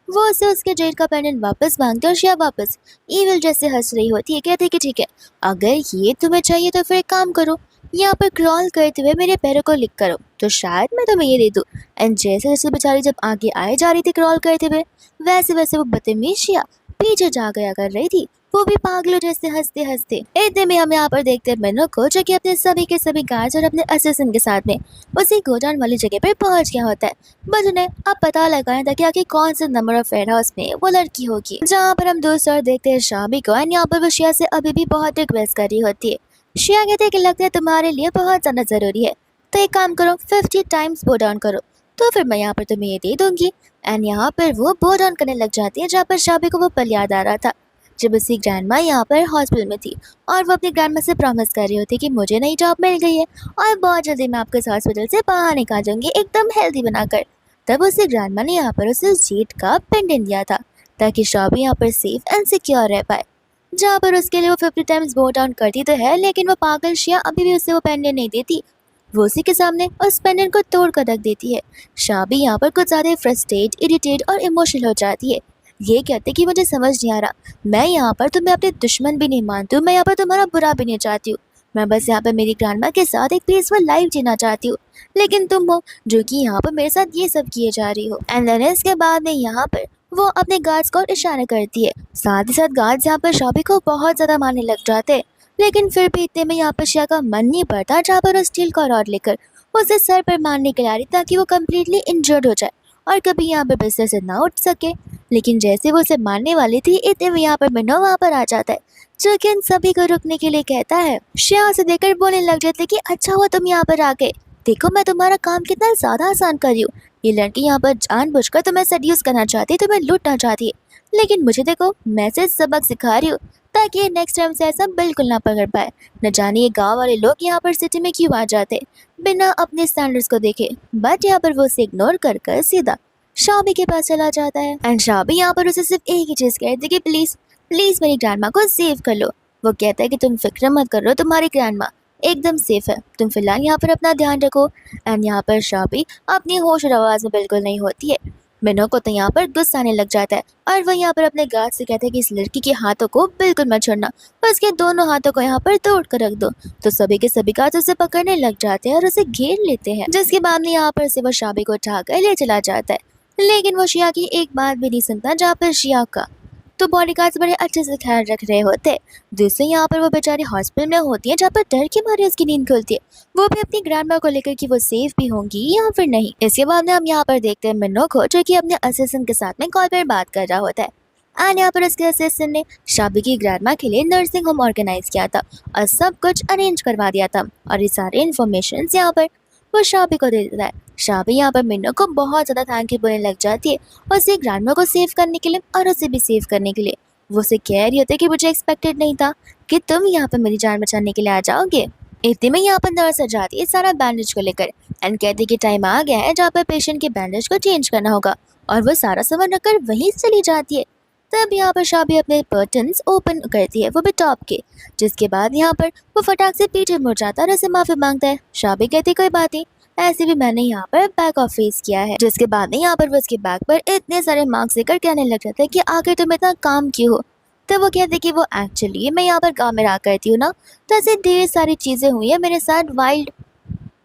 A: वो उसे उसके जेब का पेंडेंट वापस मांगते और शिया वापस ईविल जैसे हंस रही होती है, कहती कि ठीक है अगर ये तुम्हें चाहिए तो फिर एक काम करो, यहाँ पर क्रॉल करते हुए मेरे पैरों को लिक करो तो शायद मैं तुम्हें ये दे दूँ। एंड जैसे जैसे बेचारी जब आगे आए जा रही थी क्रॉल करते हुए, वैसे वैसे वो बदतमीज शिया पीछे जा गया कर रही थी, वो भी पागलों जैसे हंसते हंसते। इतने में हम यहाँ पर देखते हैं मेनू को, जो कि अपने सभी के सभी गार्ड्स और अपने असिस्टेंट के साथ में उसी गोडाउन वाली जगह पर पहुंच गया होता है। बस उन्हें अब पता लगाना था कि आखिर कौन से नंबर ऑफ वेयर हाउस में वो लड़की होगी, जहाँ पर हम दोस्तों देखते हैं शाबी को। एंड यहाँ पर वो शिया से अभी भी बहुत रिक्वेस्ट कर रही होती है। शिया कहते हैं कि लगता है तुम्हारे लिए बहुत ज़्यादा ज़रूरी है, तो एक काम करो 50 टाइम्स बो डाउन करो, तो फिर मैं यहाँ पर तुम्हें ये दे दूंगी। एंड यहाँ पर वो बो डाउन करने लग जाती है, जहाँ पर शाबी को वो पल याद आ रहा था जब उसकी ग्रैंडमा यहाँ पर हॉस्पिटल में थी और वो अपनी ग्रैंडमा से प्रॉमिस कर रही होती कि मुझे नई जॉब मिल गई है और बहुत जल्दी मैं आपको इस हॉस्पिटल से बाहर निकाल दूंगी एकदम हेल्दी बनाकर। तब उसकी ग्रैंडमा ने यहाँ पर उसे उस जेट का पेंडेंट दिया था ताकि शॉबी यहाँ पर सेफ एंड सिक्योर रह पाए, जहाँ पर उसके लिए वो 50 टाइम्स बो डाउन करती तो है, लेकिन वो पागल शिया अभी भी उसे वो पेंडेंट नहीं देती। वो उसी के सामने उस पेंडेंट को तोड़ कर रख देती है। शाबी यहाँ पर कुछ ज़्यादा फ्रस्ट्रेट, इरिटेट और इमोशनल हो जाती है। ये कहते कि मुझे समझ नहीं आ रहा, मैं यहाँ पर तुम्हें अपने दुश्मन भी नहीं मानती हूँ, मैं यहाँ पर तुम्हारा बुरा भी नहीं चाहती हूँ, मैं बस यहाँ पर मेरी ग्रैंडमा के साथ एक पीसफुल लाइफ जीना चाहती हूँ, लेकिन तुम हो जो कि यहाँ पर मेरे साथ ये सब किए जा रही हो। एंड देन इसके बाद में यहाँ पर वो अपने गार्ड्स को इशारा करती है, साथ ही साथ गार्ड्स यहाँ पर शॉबी को बहुत ज़्यादा मारने लग जाते हैं। लेकिन फिर भी इतने में यहाँ पर शिया का मन नहीं पड़ता, जहाँ पर वो स्टील का रॉड लेकर उसे सर पर मारने के ला रही ताकि वो कम्प्लीटली इंजर्ड हो जाए और कभी यहाँ पर बिस्तर से ना उठ सके। लेकिन जैसे वो उसे मारने वाली थी, इतने में यहाँ पर मिनो वहाँ पर आ जाता है, जो कि इन सभी को रुकने के लिए कहता है। शिया उसे देखकर बोलने लग जाते कि अच्छा हुआ तुम यहाँ पर आ गए, देखो मैं तुम्हारा काम कितना ज़्यादा आसान कर रही हूँ। ये लड़की यहाँ पर जानबूझकर तुम्हें सेड्यूस करना चाहती है, तुम्हें लूटना चाहती है, लेकिन मुझे देखो मैं से सबक सिखा रही हूँ ताकि ये नेक्स्ट टाइम से ऐसा बिल्कुल ना पकड़ पाए। न जाने ये गाँव वाले लोग यहाँ पर सिटी में क्यों आ जाते बिना अपने स्टैंडर्ड्स को देखे। बट यहाँ पर वो उसे इग्नोर कर कर सीधा शाबी के पास चला जाता है। एंड शाबी यहाँ पर उसे सिर्फ एक ही चीज़ कहती कि प्लीज़ प्लीज़ मेरी ग्रैंडमा को सेव कर लो। वो कहता है कि तुम फिक्र मत करो, तुम्हारी ग्रैंडमा एकदम सेफ है, तुम फिलहाल यहाँ पर अपना ध्यान रखो। एंड यहाँ पर शाबी अपनी होश और आवाज़ में बिल्कुल नहीं होती है। मिनो को तो यहाँ पर गुस्सा आने लग जाता है और वो यहाँ पर अपने गार्ड से कहता है कि इस लड़की के हाथों को बिल्कुल मत छोड़ना, उसके दोनों हाथों को यहाँ पर तोड़ कर रख दो। तो सभी के सभी गार्ड उसे पकड़ने लग जाते हैं और उसे घेर लेते हैं, जिसके बाद में यहाँ पर से वो शाबी को उठाकर ले चला जाता है। लेकिन वो शिया की एक बात भी नहीं सुनता, जहाँ पर शिया का तो बॉडीगार्ड्स बड़े अच्छे से ख्याल रख रहे होते हैं। दूसरे यहाँ पर वो बेचारी हॉस्पिटल में होती है, जहाँ पर डर के मारे उसकी नींद खुलती है, वो भी अपनी ग्रैंडमा को लेकर कि वो सेफ भी होंगी या फिर नहीं। इसके बाद में हम यहाँ पर देखते हैं मिन्नो को, जो कि अपने असिस्टेंट के साथ में कॉल पर बात कर रहा होता है। एंड यहाँ पर उसके असिस्टेंट ने शाबी की ग्रैंडमा के लिए नर्सिंग होम ऑर्गेनाइज किया था और सब कुछ अरेंज करवा दिया था, और ये सारे इन्फॉर्मेशन यहाँ पर वो शाबी को दे देता है। शाबी यहाँ पर मिन्नो को बहुत ज़्यादा थैंक यू बोलने लग जाती है, और उसे ग्रैंडमा को सेव करने के लिए और उसे भी सेव करने के लिए। वो उसे कह रही होती है कि मुझे एक्सपेक्टेड नहीं था कि तुम यहाँ पर मेरी जान बचाने के लिए आ जाओगे। इतने में यहाँ पर नर्स आ जाती है सारा बैंडेज को लेकर एंड कहती कि टाइम आ गया है जहाँ पर पेशेंट के बैंडेज को चेंज करना होगा, और वो सारा सामान रखकर वहीं से चली जाती है। तब यहाँ पर शाबी अपने कर्टन्स ओपन करती है, वो भी टॉप के, जिसके बाद यहाँ पर वो फटाक से पीछे मुड़ जाता है और उसे माफी मांगता है। शाबी कहती कोई बात नहीं, ऐसे भी मैंने यहाँ पर बैक ऑफ फेस किया है। जिसके बाद में यहाँ पर वो उसके बैक पर इतने सारे मार्क्स देकर कहने लग जाता है कि आखिर तुम इतना काम क्यों हो। तो वो कहते कि वो एक्चुअली मैं यहाँ पर गाँव में रहा करती हूँ ना, तो ऐसे ढेर सारी चीजें हुई है मेरे साथ वाइल्ड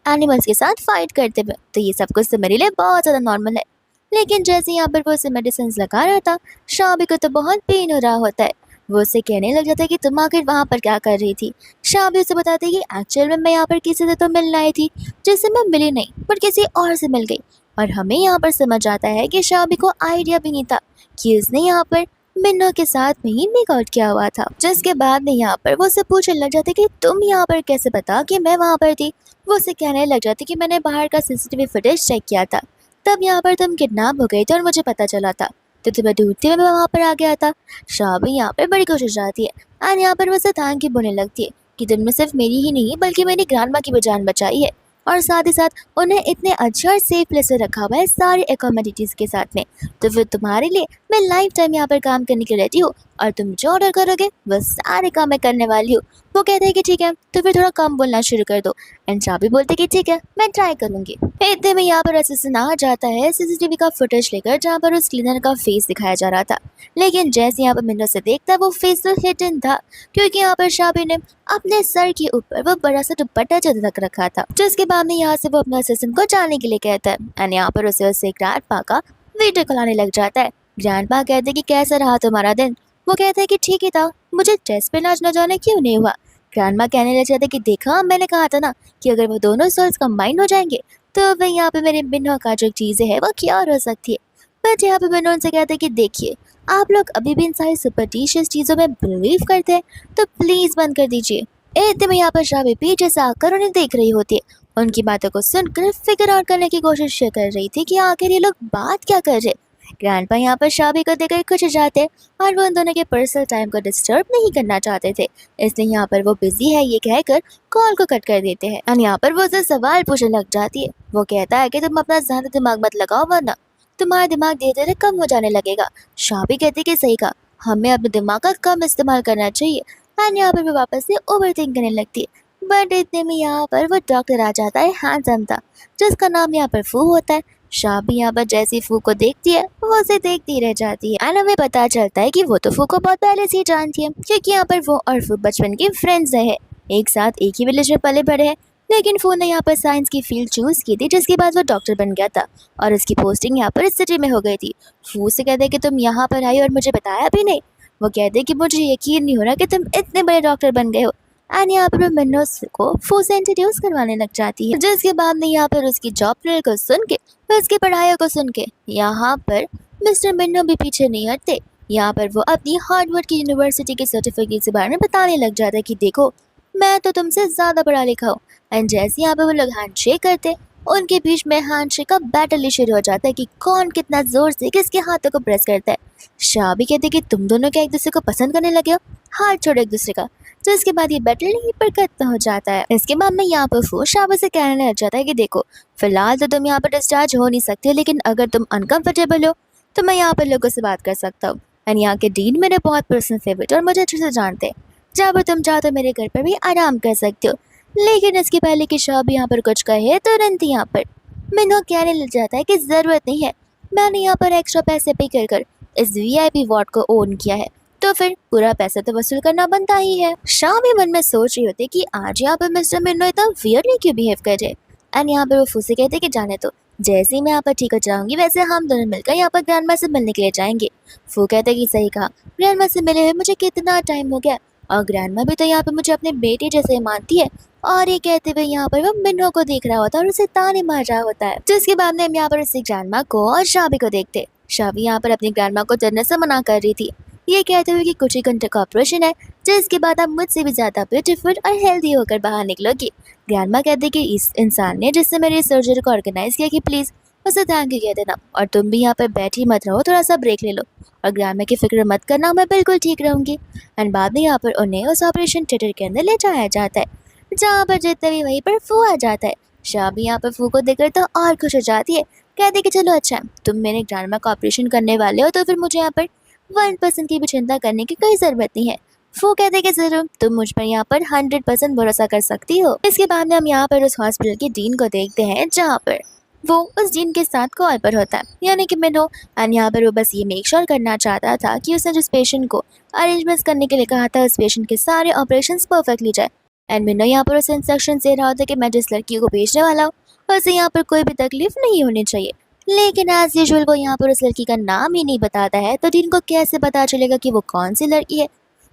A: एनिमल्स के साथ फाइट करते हुए, तो ये सब कुछ तो मेरे लिए बहुत ज़्यादा नॉर्मल है। लेकिन जैसे यहाँ पर वो उसे मेडिसिन लगा रहा था, शाबी को तो बहुत पेन हो रहा होता है। वो उसे कहने लग जाता है कि तुम आखिर वहाँ पर क्या कर रही थी। शाबी उसे बताती है कि एक्चुअल में मैं यहाँ पर किसी से तो मिलने आई थी, जिससे मैं मिली नहीं पर किसी और से मिल गई। और हमें यहाँ पर समझ आता है कि शाबी को आइडिया भी नहीं था कि उसने यहाँ पर मिन्नो के साथ में ही मेकआउट किया हुआ था। जिसके बाद में यहाँ पर वो उसे पूछने लग जाते कि तुम यहाँ पर कैसे पता कि मैं वहाँ पर थी। वो उसे कहने लग जाती कि मैंने बाहर का सीसीटीवी फुटेज चेक किया था, तब यहाँ पर तुम किडनैप हो गए थे और मुझे पता चला था, तो तुम्हें ढूंढते हुए मैं वहाँ पर आ गया था। शाबी यहाँ पर बड़ी खुश हो जाती है एंड यहाँ पर वो उसे थैंक यू बोलने लगती है कि तुमने सिर्फ मेरी ही नहीं बल्कि मेरी ग्रैंडमा की भी जान बचाई है, और साथ ही साथ उन्हें इतने अच्छे और सेफ प्लेस में रखा हुआ है सारी एकोमोडिटीज़ के साथ में। तो फिर तुम्हारे लिए मैं लाइफ टाइम यहाँ पर काम करने के लिए रेडी हूँ, और तुम जो ऑर्डर करोगे वो सारे काम मैं करने वाली हूँ। वो कहते हैं कि ठीक है, तो फिर थोड़ा कम बोलना शुरू कर दो। एंड शाबी बोलते कि ठीक है, मैं ट्राई करूँगी। इतने में यहाँ पर असिस्टेंट आ जाता है सीसीटीवी का फुटेज लेकर, जहाँ पर उस क्लीनर का फेस दिखाया जा रहा था। लेकिन जैसे यहाँ पर मिन्नो से देखता है, वो फेस तो हिडन था, क्योंकि यहाँ पर शाबी ने अपने सर के ऊपर वो बड़ा सा दुपट्टा जो रख रखा था। जिसके बाद में यहाँ से वो अपने असिस्टेंट को जाने के लिए कहता है एंड यहाँ पर उसे ग्रैंडपा का वीडियो कॉल आने लग जाता है। ग्रैंडपा कहते कि कैसा रहा तुम्हारा दिन। वो कहता है कि ठीक ही था, मुझे टेस्ट पे नाचना जाने क्यों नहीं हुआ। ग्रैंडमा कहने लग जाते कि देखा, मैंने कहा था ना कि अगर वो दोनों सोल्स कंबाइन हो जाएंगे तो वह यहाँ पे मेरे मिन्नो का जो चीज़ें है वो क्योर हो सकती है। बट यहाँ पे मिन्नो उनसे कहते कि देखिए, आप लोग अभी भी इन सारी सुपरस्टिशियस चीज़ों में बिलीव करते हैं तो प्लीज़ बंद कर दीजिए। एकदम यहाँ पर शाबी पीछे से आकर उन्हें देख रही होती है। उनकी बातों को सुनकर फिगर आउट करने की कोशिश कर रही थी कि आखिर ये लोग बात क्या कर रहे। ग्रैंडपा यहाँ पर शाबी को देखकर कुछ जाते और वो उन दोनों के पर्सनल टाइम को डिस्टर्ब नहीं करना चाहते थे, इसलिए यहाँ पर वो बिजी है ये कहकर कॉल को कट कर देते हैं। और यहाँ पर वो उससे सवाल पूछने लग जाती है। वो कहता है कि तुम अपना ज़्यादा दिमाग मत लगाओ, वरना तुम्हारा दिमाग धीरे धीरे कम हो जाने लगेगा। शाबी कहती कि सही कहा, हमें अपने दिमाग का कम इस्तेमाल करना चाहिए। और यहाँ पर वो वापस से ओवर थिंक करने लगती है। बट इतने में यहाँ पर वो डॉक्टर आ जाता है, हैंडसम था, जिसका नाम यहाँ पर फू होता है। शाबी यहाँ पर जैसी फू को देखती है वो उसे देखती रह जाती है एंड हमें पता चलता है कि वो तो फू को बहुत पहले से ही जानती है, क्योंकि यहाँ पर वो और फू बचपन के फ्रेंड्स रहे, एक साथ एक ही विलेज में पले बढ़े हैं। लेकिन फू ने यहाँ पर साइंस की फील्ड चूज की थी, जिसके बाद वो डॉक्टर बन गया था और उसकी पोस्टिंग यहाँ पर इस सिटी में हो गई थी। फू से कहते कि तुम यहाँ पर आई और मुझे बताया भी नहीं। वो कहते कि मुझे यकीन नहीं हो रहा कि तुम इतने बड़े डॉक्टर बन गए हो। एंड यहाँ पर मिन्नो को फू से इंट्रोड्यूस करवाने लग जाती है, जिसके बाद में यहाँ पर उसकी जॉब प्लेयर को सुन के, उसकी पढ़ाई को सुन के यहाँ पर मिस्टर मिन्नो भी पीछे नहीं हटते। यहाँ पर वो अपनी हार्वर्ड की यूनिवर्सिटी के सर्टिफिकेट के बारे में बताने लग जाता है कि देखो, मैं तो तुमसे ज़्यादा पढ़ा लिखा हूँ। एंड जैसे यहाँ पर वो लोग हैंड शेक करते, उनके बीच में हैंड शेक का बैटल ही शुरू हो जाता है कि कौन कितना जोर से किसके हाथों को प्रेस करता है। शाबी कहती कि तुम दोनों क्या एक दूसरे को पसंद करने लगे हो, हाथ छोड़ो एक दूसरे का। तो इसके बाद ये बैटल यहीं पर खत्म हो जाता है। इसके बाद में यहाँ पर फू शाबी से कहने लग जाता है कि देखो, फिलहाल तो तुम यहाँ पर डिस्चार्ज हो नहीं सकते, लेकिन अगर तुम अनकंफर्टेबल हो तो मैं यहाँ पर लोगों से बात कर सकता हूँ। एंड यहाँ के डीन मेरे बहुत पर्सनल फेवरेट और मुझे अच्छे से जानते हैं, जहाँ पर तुम चाहो तो मेरे घर पर भी आराम कर सकते हो। लेकिन इसके पहले कि शाबी यहाँ पर कुछ कहे, तुरंत यहाँ पर मिन्नो कहने लग जाता है कि ज़रूरत नहीं है, मैंने यहाँ पर एक्स्ट्रा पैसे पे कर कर इस वीआईपी वार्ड को ओन किया है, तो फिर पूरा पैसा तो वसूल करना बनता ही है। शाह भी मन में सोच रही होती कि आज यहाँ पर मिस्टर मिन्नो इतना वियर्डली क्यों बिहेव कर रहे। एंड यहाँ पर वो फूसी कहते कि जाने तो, जैसे ही मैं यहाँ पर ठीक हो जाऊंगी वैसे हम दोनों मिलकर यहाँ पर ग्रैंडमा से मिलने के लिए जाएंगे। फू कहते कि सही कहा, ग्रैंडमा से मिले हुए मुझे कितना टाइम हो गया, और ग्रैंडमा भी तो यहाँ पे मुझे अपने बेटे जैसे ही मानती है। और ये कहते हुए यहाँ पर वो मिन्नो को देख रहा होता है और उसे ताने मार रहा होता है, जिसके बाद में हम यहाँ पर उसी ग्रैंडमा को और शाबी को देखते। शाबी यहाँ पर अपनी ग्रैंडमा को जन्नत से मना कर रही थी, ये कहते हुए कि कुछ ही घंटे का ऑपरेशन है, जिसके बाद आप मुझसे भी ज्यादा ब्यूटीफुल और हेल्दी होकर बाहर निकलोगी। ग्रैंडमा कहते कि इस इंसान ने जिससे मेरी सर्जरी को ऑर्गेनाइज किया कि प्लीज उसे थैंक यू कह देना, और तुम भी यहाँ पर बैठी मत रहो, थोड़ा सा ब्रेक ले लो, और ग्रैंडमा की फिक्र मत करना, मैं बिल्कुल ठीक रहूंगी। एंड बाद में यहाँ पर उन्हें उस ऑपरेशन थिएटर के अंदर ले जाया जाता है, जहाँ पर जीतते भी वहीं पर फू आ जाता है। शाह भी यहाँ पर फू को देखकर तो और खुश हो जाती है, कहती कि चलो अच्छा, तुम मेरे ग्रैंडमा का ऑपरेशन करने वाले हो तो फिर मुझे यहाँ पर 1% की भी चिंता करने की कोई जरूरत नहीं है। वो कहते कि जरूर तुम मुझ पर यहाँ पर 100% भरोसा कर सकती हो। इसके बाद में हम यहाँ पर उस हॉस्पिटल के डीन को देखते हैं, जहाँ पर वो उस डीन के साथ कॉल पर होता है, यानी कि मिनो। एंड यहाँ पर वो बस ये मेक श्योर करना चाहता था कि उसने जिस पेशेंट को अरेंजमेंट्स करने के लिए कहा था उस पेशेंट के सारे ऑपरेशंस परफेक्टली जाए। एंड मिनो यहाँ पर उसे इंस्ट्रक्शन दे रहा होता है कि मैं जिस लड़की को भेजने वाला हूँ उसे यहाँ पर कोई भी तकलीफ नहीं होनी चाहिए। लेकिन एज यूजुअल वो यहाँ पर उस लड़की का नाम ही नहीं बताता है, तो डीन को कैसे पता चलेगा कि वो कौन सी लड़की है।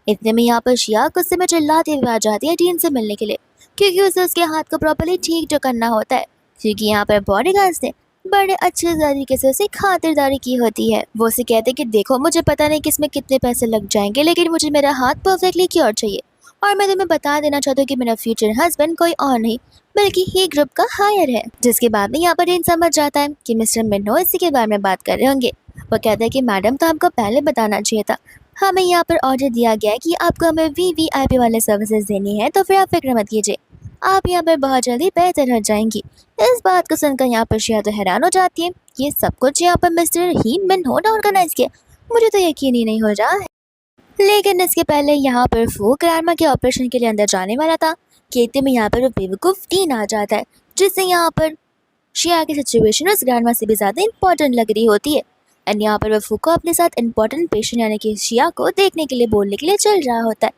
A: इतने में यहाँ पर शिया गुस्से में चिल्लाते हुए आ जाती है डीन से मिलने के लिए, क्योंकि उसे उसके हाथ को प्रॉपर्ली ठीक जो करना होता है, क्योंकि यहाँ पर बॉडीगार्ड्स ने बड़े अच्छे तरीके से उसे खातिरदारी की होती है। वो उसे कहते कि देखो मुझे पता नहीं कि इसमें कितने पैसे लग जाएंगे, लेकिन मुझे मेरा हाथ परफेक्टली क्योर चाहिए, और मैं तुम्हें बता देना चाहती हूँ कि मेरा फ्यूचर हस्बैंड कोई और नहीं बल्कि ही ग्रुप का हायर है। जिसके बाद में यहाँ पर डीन समझ जाता है कि मिस्टर मिन्नो इसी के बारे में बात कर रहे होंगे। वो कहता है कि मैडम तो आपको पहले बताना चाहिए था, हमें यहाँ पर ऑर्डर दिया गया है कि आपको हमें वीवीआईपी वाले सर्विसेज देनी है, तो फिर आप फिक्र मत कीजिए, आप यहाँ पर बहुत जल्दी बेहतर हो जाएंगी। इस बात को सुनकर यहाँ पर शिया तो हैरान हो जाती है, ये सब कुछ यहाँ पर मिस्टर ही मिन्हो ने ऑर्गेनाइज किया, मुझे तो यकीन ही नहीं हो रहा है। लेकिन इसके पहले यहाँ पर फू ग्रैंडमा के ऑपरेशन के लिए अंदर जाने वाला था कि इतने में यहाँ पर वो बेवकूफ़ डीन आ जाता है, जिससे यहाँ पर शिया की सिचुएशन उस ग्रैंडमा से भी ज़्यादा इंपॉर्टेंट लग रही होती है। एंड यहाँ पर वो फू को अपने साथ इंपॉर्टेंट पेशेंट यानी कि शिया को देखने के लिए बोलने के लिए चल रहा होता है,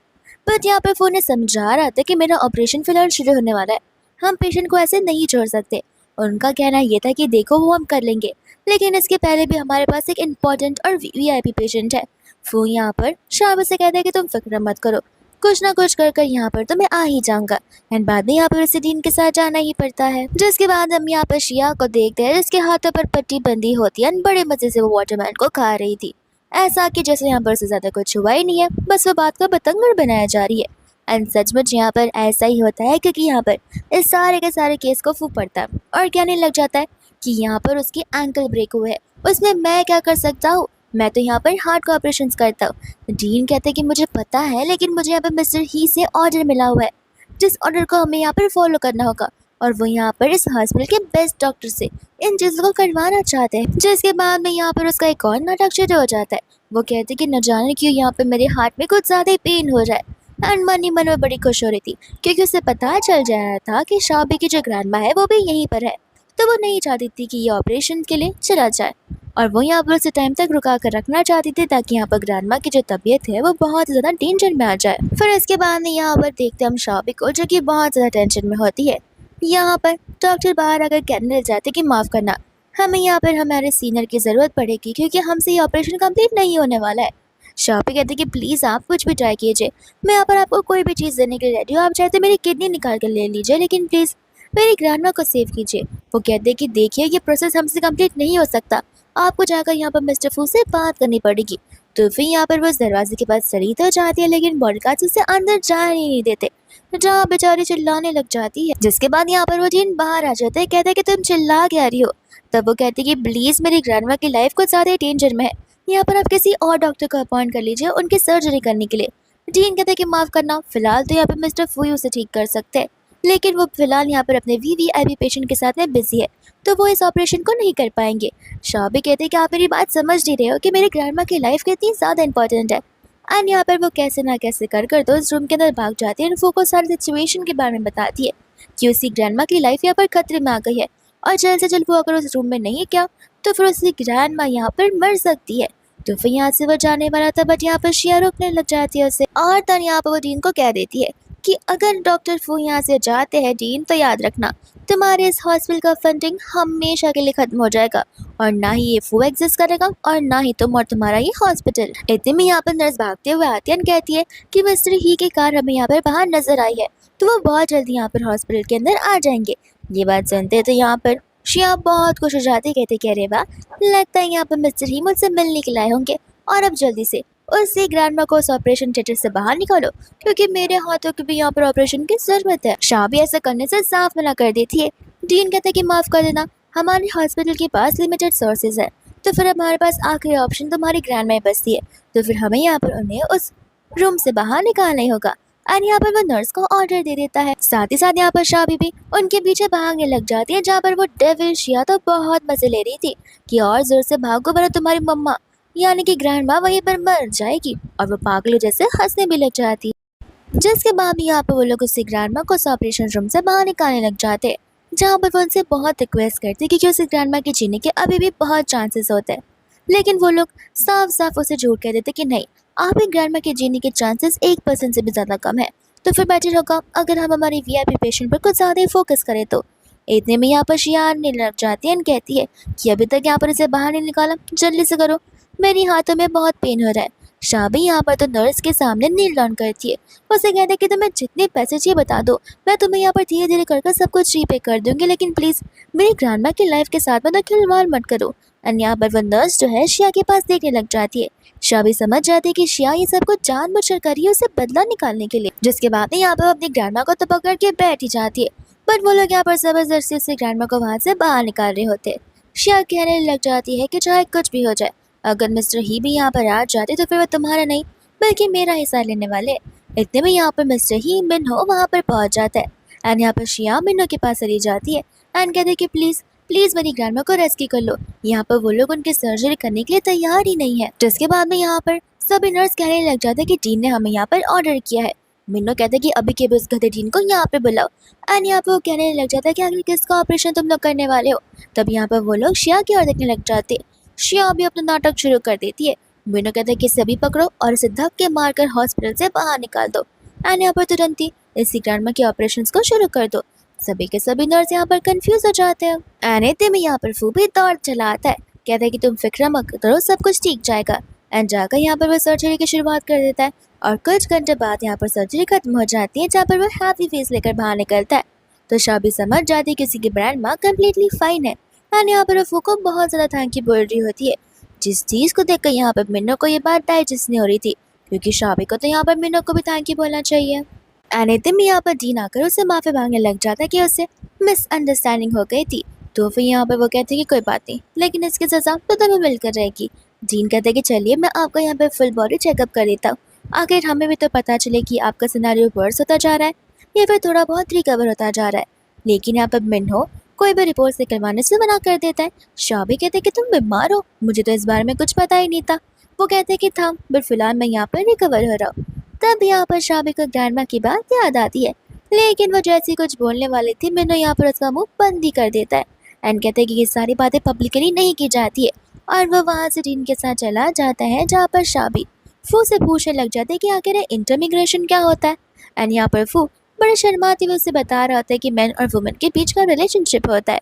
A: बट यहाँ पर फू ने समझा रहा था कि मेरा ऑपरेशन फिलहाल शुरू होने वाला है, हम पेशेंट को ऐसे नहीं छोड़ सकते। उनका कहना ये था कि देखो वो हम कर लेंगे, लेकिन इसके पहले भी हमारे पास एक इम्पॉर्टेंट और वीआईपी पेशेंट है। फू यहाँ पर शाह से कहता है कि तुम फिक्र मत करो, कुछ ना कुछ कर कर यहाँ पर तो मैं आ ही जाऊंगा। एंड बाद में यहाँ पर उसे डीन के साथ जाना ही पड़ता है। जिसके बाद हम यहाँ पर शिया को देखते हैं, जिसके हाथों पर पट्टी बंदी होती है, बड़े मजे से वो वाटरमैन को खा रही थी, ऐसा कि जैसे यहाँ पर उसे ज्यादा कुछ हुआ ही नहीं है, बस वो बात को बतंगड़ बनाया जा रही है। एंड सचमुच यहाँ पर ऐसा ही होता है, क्योंकि यहाँ पर इस सारे के सारे केस को फू पड़ता है और कहने लग जाता है कि यहाँ पर उसकी एंकल ब्रेक हुए है, उसमें मैं क्या कर सकता हूँ, मैं तो यहाँ पर हार्ट का ऑपरेशन करता हूँ। डीन कहते हैं कि मुझे पता है, लेकिन मुझे यहाँ पर मिस्टर ही से ऑर्डर मिला हुआ है, जिस ऑर्डर को हमें यहाँ पर फॉलो करना होगा, और वो यहाँ पर इस हॉस्पिटल के बेस्ट डॉक्टर से इन चीज़ों को करवाना चाहते हैं। जिसके बाद में यहाँ पर उसका एक और नाटक शुरू हो जाता है। वो कहते कि न जाने क्यों यहाँ पे मेरे हार्ट में कुछ ज़्यादा ही पेन हो रहा है। एंड मन ही मन में बड़ी खुश हो रही थी, क्योंकि उसे पता चल जाया था कि शाबी की जो ग्रैंडमा है वो भी यहीं पर है, तो वो नहीं चाहती थी कि ये ऑपरेशन के लिए चला जाए, और वो यहाँ पर उसे टाइम तक रुका कर रखना चाहती थी, ताकि यहाँ पर ग्रैंडमा की जो तबीयत है वो बहुत ज़्यादा डेंजर में आ जाए। फिर इसके बाद में यहाँ पर देखते हम शाबी को, जो कि बहुत ज़्यादा टेंशन में होती है। यहाँ पर डॉक्टर बाहर आकर कहने लग जाते कि माफ़ करना, हमें यहाँ पर हमारे सीनियर की ज़रूरत पड़ेगी, क्योंकि हमसे ये ऑपरेशन कंप्लीट नहीं होने वाला है। शापी कहते कि प्लीज़ आप कुछ भी ट्राई कीजिए, मैं यहाँ पर आपको कोई भी चीज़ देने के लिए रेडी हूँ, आप चाहते मेरी किडनी निकाल कर ले लीजिए, लेकिन प्लीज़ मेरी ग्रैंडमा को सेव कीजिए। वो कहते कि देखिए ये प्रोसेस हमसे कंप्लीट नहीं हो सकता, आपको जाकर यहाँ पर मिस्टर फू से बात करनी पड़ेगी। तो फिर यहाँ पर वो उस दरवाजे के पास चली तो जाती है, लेकिन बॉडीगार्ड्स उसे अंदर जाने नहीं देते, जहाँ बेचारी चिल्लाने लग जाती है। जिसके बाद यहाँ पर वो जीन बाहर आ जाते हैं, कहते हैं कि तुम चिल्ला क्या रही हो। तब वो कहती कि प्लीज़ मेरी ग्रैंडमा की लाइफ कुछ ज़्यादा डेंजर में है, यहाँ पर आप किसी और डॉक्टर को अपॉइंट कर लीजिए उनकी सर्जरी करने के लिए। डीन कहते हैं कि माफ़ करना, फिलहाल तो यहाँ पर मिस्टर फू उसे ठीक कर सकते हैं, लेकिन वो फिलहाल यहाँ पर अपने वीवीआईपी पेशेंट के साथ में बिजी है, तो वो इस ऑपरेशन को नहीं कर पाएंगे। शाह भी कहते हैं कि आप मेरी बात समझ नहीं रहे हो कि मेरी ग्रैंडमा की लाइफ कितनी ज़्यादा इंपॉर्टेंट है। एंड यहाँ पर वो कैसे ना कैसे कर कर तो इस रूम के अंदर भाग जाती है, फू को सारी सिचुएशन के बारे में बताती है कि उसकी ग्रैंडमा की लाइफ यहाँ पर खतरे में आ गई है, और जल्द से जल्द वो अगर उस रूम में नहीं क्या तो फिर उसकी ग्रैंड माँ यहाँ पर मर सकती है। तो फिर यहाँ से वो जाने वाला था, बट यहाँ पर शिया रोकने लग जाती है उसे, और तन यहाँ पर वो डीन को कह देती है कि अगर डॉक्टर फू यहाँ से जाते हैं डीन, तो याद रखना तुम्हारे इस हॉस्पिटल का फंडिंग हमेशा के लिए खत्म हो जाएगा, और ना ही ये फू एग्जिस्ट करेगा और ना ही तुम और तुम्हारा ये हॉस्पिटल। इतने में यहाँ पर नर्स भागते हुए आती है और कहती है कि मिस्टर ही की कार हमें यहाँ पर बाहर नजर आई है, तो वो बहुत जल्दी यहाँ पर हॉस्पिटल के अंदर आ जाएंगे। ये बात सुनते तो यहाँ पर शिया बहुत खुश हो जाती, कहते कि अरे वाह, लगता है यहाँ पर मिस्टर ही मुझसे मिलने के लाए होंगे, और अब जल्दी से उसी ग्रैंडमा को उस ऑपरेशन थिएटर से बाहर निकालो, क्योंकि मेरे हाथों की भी यहाँ पर ऑपरेशन की जरूरत है। शाह भी ऐसा करने से साफ मना कर देती है। डीन कहते कि माफ कर देना, हमारे हॉस्पिटल के पास लिमिटेड सोर्सेज है, तो फिर हमारे पास आखिरी ऑप्शन तुम्हारी ग्रैंडमा ही बचती है, तो फिर हमें यहाँ पर उन्हें उस रूम से बाहर निकालना ही होगा। और यहाँ पर वो नर्स को ऑर्डर दे देता है। साथ ही साथ यहाँ पर शाह भी उनके पीछे भागने लग जाती है, जहाँ पर वो डेविल शिया तो बहुत मजे ले रही थी कि और जोर से भागो वरना तुम्हारी मम्मा यानी कि ग्रैंड माँ वहीं पर मर जाएगी, और वो पागलों जैसे हंसने भी लग जाती है। जिसके बाद भी यहाँ पर वो लोग उसी ग्रैंड माँ को उस ऑपरेशन रूम से बाहर निकालने लग जाते हैं, जहाँ पर वो उनसे बहुत रिक्वेस्ट करती क्योंकि उसी ग्रैंड माँ के जीने के अभी भी बहुत चांसेस होते हैं, लेकिन वो लोग साफ साफ उसे झूठ कह देते कि नहीं, आप ही ग्रैंड माँ के जीने के चांसेस 1% से भी ज़्यादा कम है, तो फिर बेटर होगा अगर हम हमारे वीआईपी पेशेंट पर कुछ ज़्यादा ही फोकस करें। तो इतने में यहाँ पर शिया आने लग जाती है और कहती है कि अभी तक यहाँ पर इसे बाहर नहीं निकाला, जल्दी से करो, मेरी हाथों में बहुत पेन हो रहा है। शाह भी यहाँ पर तो नर्स के सामने नील डाउन करती है। उसे कहते हैं कि तुम्हें जितने पैसे चाहिए बता दो, मैं तुम्हें यहाँ पर धीरे धीरे कर सब कुछ रीपे कर दूंगी, लेकिन प्लीज़ मेरी ग्रैंडमा की लाइफ के साथ में तो खिलवाड़ मत करो। और यहाँ पर वो नर्स जो है शिया के पास देखने लग जाती है। शाह भी समझ जाती है कि शिया ये सब कुछ जानबूझकर कर रही है उसे बदला निकालने के लिए। जिसके बाद यहाँ पर अपनी ग्रैंडमा को तो पकड़ के बैठ ही जाती है, बट वो लोग यहाँ पर जबरदस्ती से ग्रैंडमा को वहाँ से बाहर निकाल रहे होते हैं। शिया कहने लग जाती है कि चाहे कुछ भी हो जाए, अगर मिस्टर ही भी यहाँ पर आ जाते तो फिर वो तुम्हारा नहीं बल्कि मेरा हिस्सा लेने वाले। इतने में यहाँ पर मिस्टर ही मिन्हो वहाँ पर पहुँच जाता है, एंड यहाँ पर शिया मिन्हो के पास चली जाती है एंड कहते कि प्लीज़ प्लीज़ मेरी ग्रैंडमा को रेस्क्यू कर लो। यहाँ पर वो लोग उनकी सर्जरी करने के लिए तैयार ही नहीं है। जिसके बाद में यहाँ पर सभी नर्स कहने लग जाते हैं कि डीन ने हमें यहाँ पर ऑर्डर किया है। मिन्नो कहते कि अभी के भी उस गधे डीन को यहाँ पे बुलाओ, एंड यहाँ पर वो कहने लग जाता है कि आखिर किसका ऑपरेशन तुम लोग करने वाले हो। तब यहाँ पर वो लोग शिया की ओर देखने लग जाते। शिया भी अपना नाटक शुरू कर देती है। मिन्नो कहता है कि सभी पकड़ो और इसे धक्के मारकर हॉस्पिटल से बाहर निकाल दो, एंड यहाँ पर तुरंत ही इसी ग्रैंडमा के ऑपरेशन को शुरू कर दो। सभी के सभी नर्स यहाँ पर कंफ्यूज हो जाते हैं। एंड इतने में यहाँ पर फू भी दौड़ चला आता है, कहता है कि तुम फिक्र मत करो, सब कुछ ठीक जाएगा। एंड जाकर यहाँ पर वो सर्जरी की शुरुआत कर देता है, और कुछ घंटे बाद यहाँ पर सर्जरी खत्म हो जाती है, जहाँ पर वो हैप्पी फेस लेकर बाहर निकलता है। तो शाह भी समझ जाती है किसी की ग्रैंड माँ कम्प्लीटली फाइन है, एंड यहाँ पर फू को बहुत ज़्यादा थैंक यू बोल रही होती है। जिस चीज़ को देखकर यहाँ पर मिन्नो को ये बात डाइजेस्ट नहीं हो रही थी, क्योंकि शाबी को तो यहाँ पर मिन्नो को भी थैंक यू बोलना चाहिए। एनीथिंग में यहाँ पर डीन आकर उसे माफ़ी मांगने लग जाता है कि उसे मिसअंडरस्टैंडिंग हो गई थी। तो फिर यहाँ पर वो कहते हैं कि कोई बात नहीं, लेकिन इसकी सज़ा तो तुम्हें मिलकर रहेगी। डीन कहते हैं कि चलिए मैं आपका यहाँ पर फुल बॉडी चेकअप कर देता हूँ, आखिर हमें भी तो पता चले कि आपका सिनेरियो वर्स होता जा रहा है या फिर थोड़ा बहुत रिकवर होता जा रहा है। लेकिन यहाँ पर मिन्हो कोई भी रिपोर्ट से करवाने से मना कर देता है। शाबी कहते हैं कि तुम बीमार हो, मुझे तो इस बारे में कुछ पता ही नहीं था। वो कहते हैं कि था, बट फिलहाल मैं यहाँ पर रिकवर हो रहा हूँ। तब यहाँ पर शाबी को ग्रैंडमा की बात याद आती है, लेकिन वो जैसी कुछ बोलने वाली थी मिन्नो यहाँ पर उसका मुंह बंद ही कर देता है एंड कहते हैं कि ये सारी बातें पब्लिकली नहीं की जाती है। और वो वहाँ से डीन के साथ चला जाता है, जहाँ पर शाबी फू से पूछने लग जाते हैं कि आखिर इंटरमिग्रेशन क्या होता है। एंड यहाँ पर फू बड़े शर्माते हुए उसे बता रहा होता है कि मैन और वुमेन के बीच का रिलेशनशिप होता है।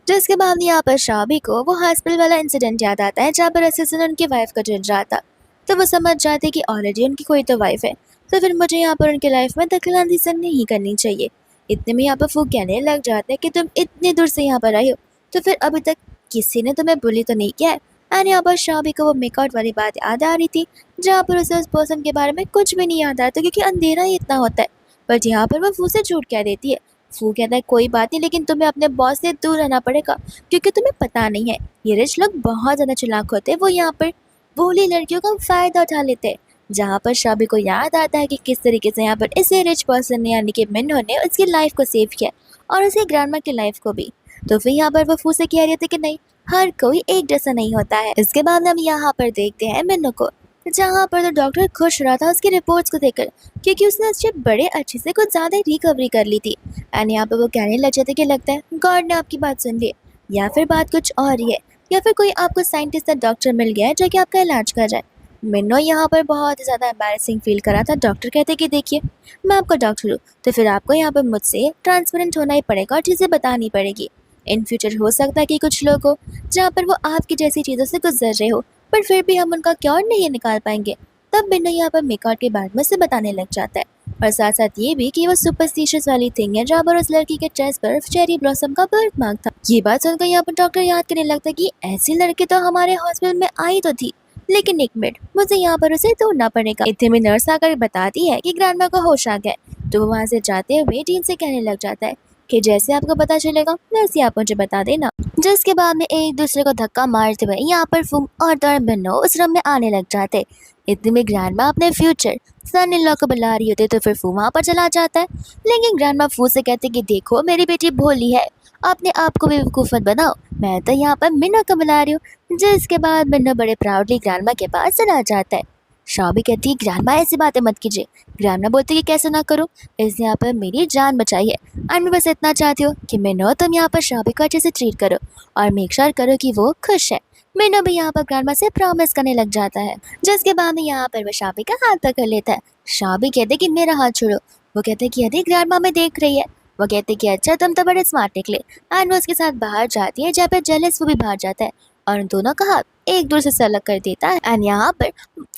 A: जिसके बाद यहाँ पर शाबी को वो हॉस्पिटल वाला इंसिडेंट याद आता है, जहाँ पर असिस्टेंट उनकी वाइफ का चल रहा था। तो वो समझ जाते कि ऑलरेडी उनकी कोई तो वाइफ है, तो फिर मुझे यहाँ पर उनकी लाइफ में दखलंदाजी नहीं करनी चाहिए। इतने में यहाँ पर फू कहने लग जाते हैं कि तुम इतनी दूर से यहाँ पर आई हो, तो फिर अभी तक किसी ने तुम्हें बुली तो नहीं किया है। एंड यहाँ पर शाबी को वो मेकआउट वाली बात याद आ रही थी, जहाँ पर उसे उस पर्सन के बारे में कुछ भी नहीं याद आ रहा था, क्योंकि अंधेरा ही इतना होता है। बट यहाँ पर वो फू से झूठ कह देती है। फू कहता है कोई बात नहीं, लेकिन तुम्हें अपने बॉस से दूर रहना पड़ेगा, क्योंकि तुम्हें पता नहीं है ये रिच लोग बहुत ज़्यादा चालाक होते हैं, वो यहाँ पर भोली लड़कियों का फ़ायदा उठा लेते हैं। जहाँ पर शाबी को याद आता है कि किस तरीके से यहाँ पर इसे रिच पर्सन ने यानी कि मिन्हो ने उसकी लाइफ को सेव किया और उसकी ग्रैंडमा की लाइफ को भी। तो फिर यहाँ पर वो फू से कह रही थी कि नहीं, हर कोई एक जैसा नहीं होता है। इसके बाद हम यहाँ पर देखते हैं मिन्हो को, जहाँ पर तो डॉक्टर खुश रहा था उसकी रिपोर्ट्स को देखकर, क्योंकि उसने उससे बड़े अच्छे से कुछ ज़्यादा ही रिकवरी कर ली थी। एंड यहाँ पर वो कहने लग जाते कि लगता है गॉड ने आपकी बात सुन ली, या फिर बात कुछ और ही है, या फिर कोई आपको साइंटिस्ट या डॉक्टर मिल गया है जो कि आपका इलाज कर जाए। मिन्नो यहाँ पर बहुत ही ज़्यादा एम्बैरेसिंग फील करा था। डॉक्टर कहते कि देखिए, मैं आपका डॉक्टर हूँ, तो फिर आपको यहाँ पर मुझसे ट्रांसपेरेंट होना ही पड़ेगा और चीज़ें बतानी पड़ेगी। इन फ्यूचर हो सकता है कि कुछ लोग हो जहाँ पर वो आपकी जैसी चीज़ों से गुजर रहे हो, पर फिर भी हम उनका क्योर नहीं निकाल पाएंगे। तब मिन्नो यहाँ पर मेकआउट के बारे में से बताने लग जाता है, और साथ साथ ये भी कि वो सुपरस्टिशियस वाली थिंग है जहाँ पर उस लड़की के चेस्ट पर चेरी ब्लॉसम का बर्थ मार्क था। ये बात सुनकर यहाँ पर डॉक्टर याद करने लगता है कि ऐसी लड़की तो हमारे हॉस्पिटल में आई तो थी, लेकिन एक मिनट, मुझे यहाँ पर उसे ढूंढना पड़ेगा। इतने में नर्स आकर बताती है कि ग्रैंडमा को होश आ गया है। तो वो वहाँ से जाते हुए डीन से कहने लग जाता है कि जैसे आपको पता चलेगा वैसे आप मुझे बता देना। जिसके बाद में एक दूसरे को धक्का मारते हुए यहाँ पर फूम और मिन्नो उस रूम में आने लग जाते। इतने में ग्रैंडमा अपने फ्यूचर सन इन लॉ को बुला रही होती, तो फिर फू वहाँ पर चला जाता है। लेकिन ग्रैंडमा फू से कहते कि देखो, मेरी बेटी भोली है, अपने आप को बेवकूफ़ मत बनाओ, मैं तो यहाँ पर मिन्नो को बुला रही हूँ। जिसके बाद मिन्नो बड़े प्राउडली ग्रैंडमा के पास चला जाता है। शाबी कहती है ग्रैंडमा ऐसी बातें मत कीजिए। ग्रैंडमा बोलती है कि कैसे ना करूँ, इसने यहाँ पर मेरी जान बचाई है, और मैं बस इतना चाहती हूँ कि मिन्नो तुम यहाँ पर शाबी को अच्छे से ट्रीट करो और मेक श्योर करो कि वो खुश है। मिन्नो भी यहाँ पर ग्रैंडमा से प्रॉमिस करने लग जाता है। जिसके बाद में यहाँ पर वो शाबी का हाथ पकड़ लेता है। शाबी कहते कि मेरा हाथ छोड़ो। वो कहते कि अरे ग्रैंडमा में देख रही है। वो कहते कि अच्छा, तुम तो बड़े स्मार्ट निकले। एंड वो उसके साथ बाहर जाती है, जहाँ पर जेलस वो भी बाहर जाता है और उन दोनों का हाथ एक दूसरे से अलग कर देता है। एंड यहाँ पर